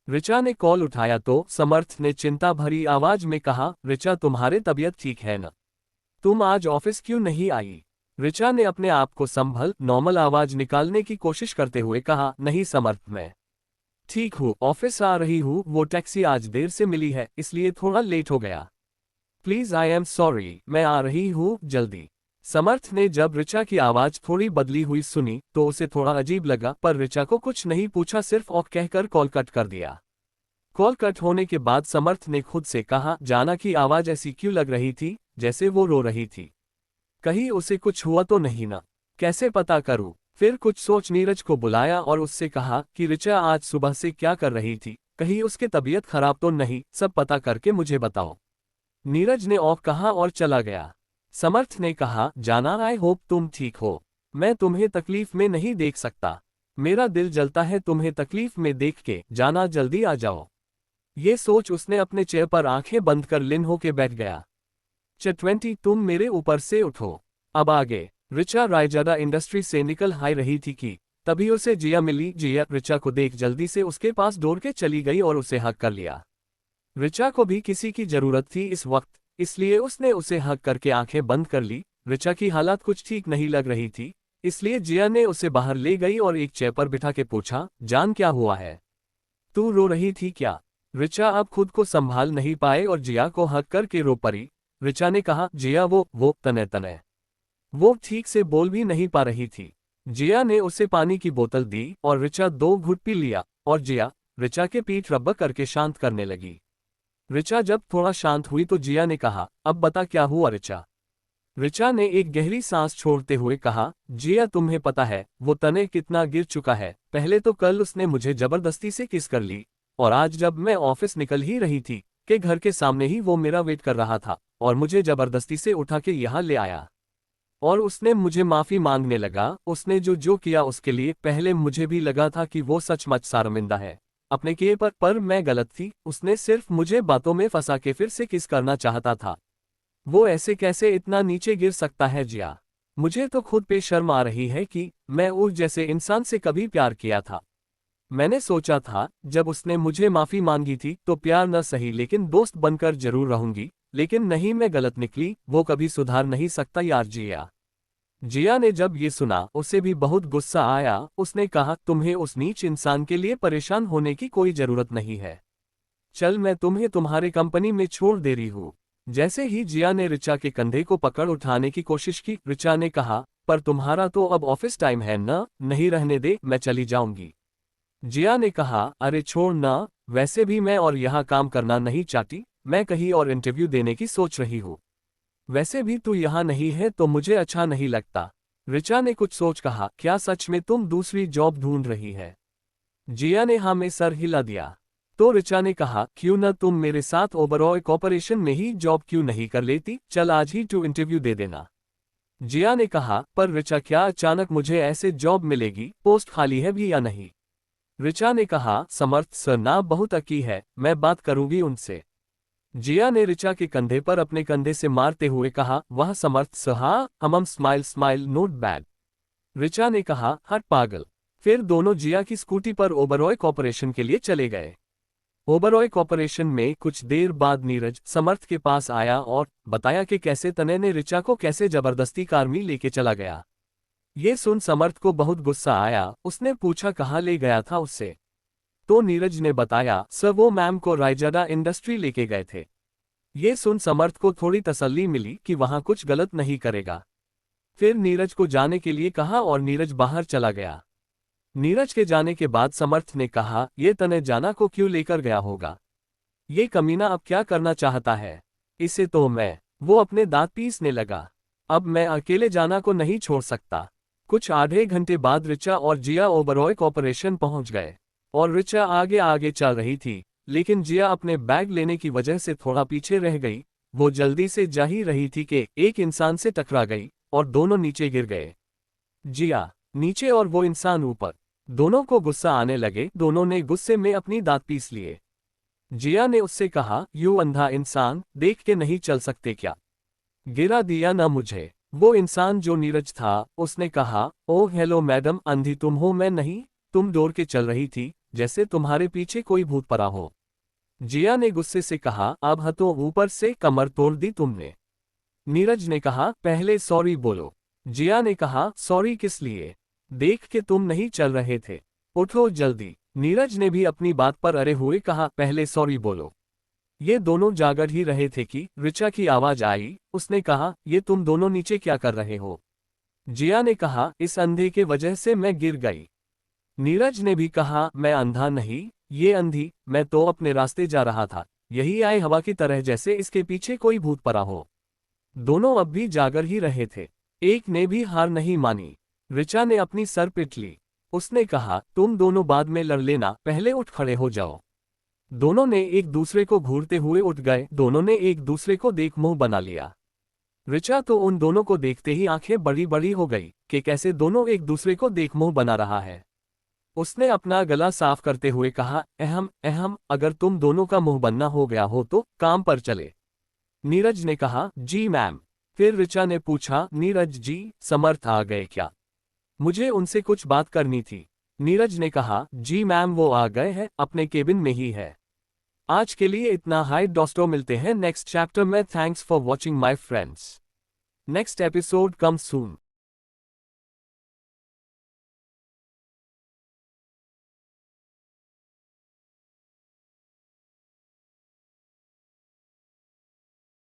ऋचा ने कॉल उठाया तो समर्थ ने चिंता भरी आवाज में कहा, ऋचा तुम्हारे तबीयत ठीक है न? तुम आज ऑफिस क्यों नहीं आई? ऋचा ने अपने आप को संभल नॉर्मल आवाज निकालने की कोशिश करते हुए कहा, नहीं समर्थ मैं ठीक हूँ, ऑफिस आ रही हूँ, वो टैक्सी आज देर से मिली है इसलिए थोड़ा लेट हो गया। प्लीज आई एम सॉरी, मैं आ रही हूँ जल्दी। समर्थ ने जब ऋचा की आवाज थोड़ी बदली हुई सुनी तो उसे थोड़ा अजीब लगा, पर ऋचा को कुछ नहीं पूछा, सिर्फ ओक कहकर कॉल कट कर दिया। कॉल कट होने के बाद समर्थ ने खुद से कहा, जाना की आवाज ऐसी क्यों लग रही थी जैसे वो रो रही थी? कहीं उसे कुछ हुआ तो नहीं ना? कैसे पता करूं? फिर कुछ सोच नीरज को बुलाया और उससे कहा कि ऋचा आज सुबह से क्या कर रही थी, कहीं उसके तबीयत खराब तो नहीं, सब पता करके मुझे बताओ। नीरज ने ओह कहा और चला गया। समर्थ ने कहा, जाना आई होप तुम ठीक हो, मैं तुम्हें तकलीफ में नहीं देख सकता, मेरा दिल जलता है तुम्हें तकलीफ में देख के, जाना जल्दी आ जाओ। ये सोच उसने अपने चेयर पर आंखें बंद कर लिन होके बैठ गया। च20 तुम मेरे ऊपर से उठो। अब आगे। ऋचा रायजादा इंडस्ट्री से निकल हाई रही थी कि तभी उसे जिया मिली। जिया ऋचा को देख जल्दी से उसके पास दौड़ के चली गई और उसे हक कर लिया। ऋचा को भी किसी की जरूरत थी इस वक्त, इसलिए उसने उसे हक करके आंखें बंद कर ली। ऋचा की हालत कुछ ठीक नहीं लग रही थी, इसलिए जिया ने उसे बाहर ले गई और एक चेयर पर बिठा के पूछा, जान क्या हुआ है? तू रो रही थी क्या? ऋचा अब खुद को संभाल नहीं पाए और जिया को हक करके रो पड़ी। ऋचा ने कहा, जिया वो तने तने। वो ठीक से बोल भी नहीं पा रही थी। जिया ने उसे पानी की बोतल दी और ऋचा 2 घुट पी लिया और जिया ऋचा के पीठ रब करके शांत करने लगी। ऋचा जब थोड़ा शांत हुई तो जिया ने कहा, अब बता क्या हुआ ऋचा? ऋचा ने एक गहरी सांस छोड़ते हुए कहा, जिया तुम्हें पता है वो तने कितना गिर चुका है। पहले तो कल उसने मुझे जबरदस्ती से किस कर ली, और आज जब मैं ऑफिस निकल ही रही थी कि घर के सामने ही वो मेरा वेट कर रहा था और मुझे जबरदस्ती से उठा के यहाँ ले आया। और उसने मुझे माफी मांगने लगा। उसने जो जो किया उसके लिए पहले मुझे भी लगा था कि वो सचमुच शर्मिंदा है, अपने किए पर मैं गलत थी, उसने सिर्फ मुझे बातों में फंसा के फिर से किस करना चाहता था। वो ऐसे कैसे इतना नीचे गिर सकता है जिया। मुझे तो खुद पे शर्म आ रही है कि मैं उस जैसे इंसान से कभी प्यार किया था। मैंने सोचा था जब उसने मुझे माफी मांगी थी तो प्यार न सही लेकिन दोस्त बनकर जरूर रहूंगी, लेकिन नहीं, मैं गलत निकली, वो कभी सुधार नहीं सकता यार जिया। जिया ने जब ये सुना उसे भी बहुत गुस्सा आया। उसने कहा, तुम्हें उस नीच इंसान के लिए परेशान होने की कोई जरूरत नहीं है। चल, मैं तुम्हें तुम्हारे कंपनी में छोड़ दे रही हूँ। जैसे ही जिया ने रिचा के कंधे को पकड़ उठाने की कोशिश की, रिचा ने कहा, पर तुम्हारा तो अब ऑफिस टाइम है ना, नहीं रहने दे, मैं चली जाऊंगी। जिया ने कहा, अरे छोड़ ना, वैसे भी मैं और यहाँ काम करना नहीं चाहती, मैं कहीं और इंटरव्यू देने की सोच रही हूँ। वैसे भी तू यहाँ नहीं है तो मुझे अच्छा नहीं लगता। रिचा ने कुछ सोच कहा, क्या सच में तुम दूसरी जॉब ढूंढ रही है? जिया ने हाँ में सर हिला दिया। तो रिचा ने कहा, क्यों न तुम मेरे साथ ओबरॉय कॉर्पोरेशन में ही जॉब क्यों नहीं कर लेती, चल आज ही टू इंटरव्यू दे देना। जिया ने कहा, पर रिचा क्या अचानक मुझे ऐसे जॉब मिलेगी, पोस्ट खाली है भी या नहीं? रिचा ने कहा, समर्थ सर ना बहुत अकी है, मैं बात करूंगी उनसे। जिया ने रिचा के कंधे पर अपने कंधे से मारते हुए कहा, वह समर्थ सहा, हम smile smile note bad. Richa ने कहा, हट पागल। फिर दोनों जिया की स्कूटी पर ओबरॉय कॉर्पोरेशन के लिए चले गए। ओबरॉय कॉर्पोरेशन में कुछ देर बाद नीरज समर्थ के पास आया और बताया कि कैसे तने ने रिचा को कैसे जबरदस्ती कार में लेके चला गया। ये सुन समर्थ को बहुत गुस्सा आया। उसने पूछा, कहाँ ले गया था उससे? तो नीरज ने बताया, सर वो मैम को रायजादा इंडस्ट्री लेके गए थे। ये सुन समर्थ को थोड़ी तसल्ली मिली कि वहां कुछ गलत नहीं करेगा। फिर नीरज को जाने के लिए कहा और नीरज बाहर चला गया। नीरज के जाने के बाद समर्थ ने कहा, ये तने जाना को क्यों लेकर गया होगा? ये कमीना अब क्या करना चाहता है? इसे तो वो अपने दांत पीसने लगा। अब मैं अकेले जाना को नहीं छोड़ सकता। कुछ आधे घंटे बाद रिचा और जिया ओबरॉय कॉर्पोरेशन पहुंच गए और रिचा आगे आगे चल रही थी, लेकिन जिया अपने बैग लेने की वजह से थोड़ा पीछे रह गई। वो जल्दी से जा ही रही थी कि एक इंसान से टकरा गई और दोनों नीचे गिर गए। जिया नीचे और वो इंसान ऊपर। दोनों को गुस्सा आने लगे, दोनों ने गुस्से में अपनी दांत पीस लिए। जिया ने उससे कहा, यू अंधा इंसान, देख के नहीं चल सकते क्या? गिरा दिया ना मुझे। वो इंसान जो नीरज था, उसने कहा, ओह हेलो मैडम, अंधी तुम हो? मैं नहीं, तुम दौड़ के चल रही थी जैसे तुम्हारे पीछे कोई भूत पड़ा हो। जिया ने गुस्से से कहा, अब हतो ऊपर से कमर तोड़ दी तुमने। नीरज ने कहा, पहले सॉरी बोलो। जिया ने कहा, सॉरी किस लिए? देख के तुम नहीं चल रहे थे, उठो जल्दी। नीरज ने भी अपनी बात पर अड़े हुए कहा, पहले सॉरी बोलो। ये दोनों जागर ही रहे थे कि रिचा की आवाज आई। उसने कहा, ये तुम दोनों नीचे क्या कर रहे हो? जिया ने कहा, इस अंधे के वजह से मैं गिर गई। नीरज ने भी कहा, मैं अंधा नहीं, ये अंधी, मैं तो अपने रास्ते जा रहा था, यही आए हवा की तरह जैसे इसके पीछे कोई भूत पड़ा हो। दोनों अब भी जागर ही रहे थे। एक ने भी हार नहीं मानी। रिचा ने अपनी सर पिट ली। उसने कहा, तुम दोनों बाद में लड़ लेना, पहले उठ खड़े हो जाओ। दोनों ने एक दूसरे को घूरते हुए उठ गए। दोनों ने एक दूसरे को देख मुंह बना लिया। रिचा तो उन दोनों को देखते ही आंखें बड़ी बड़ी हो गई कि कैसे दोनों एक दूसरे को देख मुंह बना रहा है। उसने अपना गला साफ करते हुए कहा, अहम अहम, अगर तुम दोनों का मुंह बनना हो गया हो तो काम पर चले। नीरज ने कहा, जी मैम। फिर रिचा ने पूछा, नीरज जी, समर्थ आ गए क्या? मुझे उनसे कुछ बात करनी थी। नीरज ने कहा, जी मैम, वो आ गए हैं, अपने केबिन में ही है। आज के लिए इतना। हाय दोस्तों, मिलते हैं नेक्स्ट चैप्टर में। Thanks for watching my friends. Next episode come soon.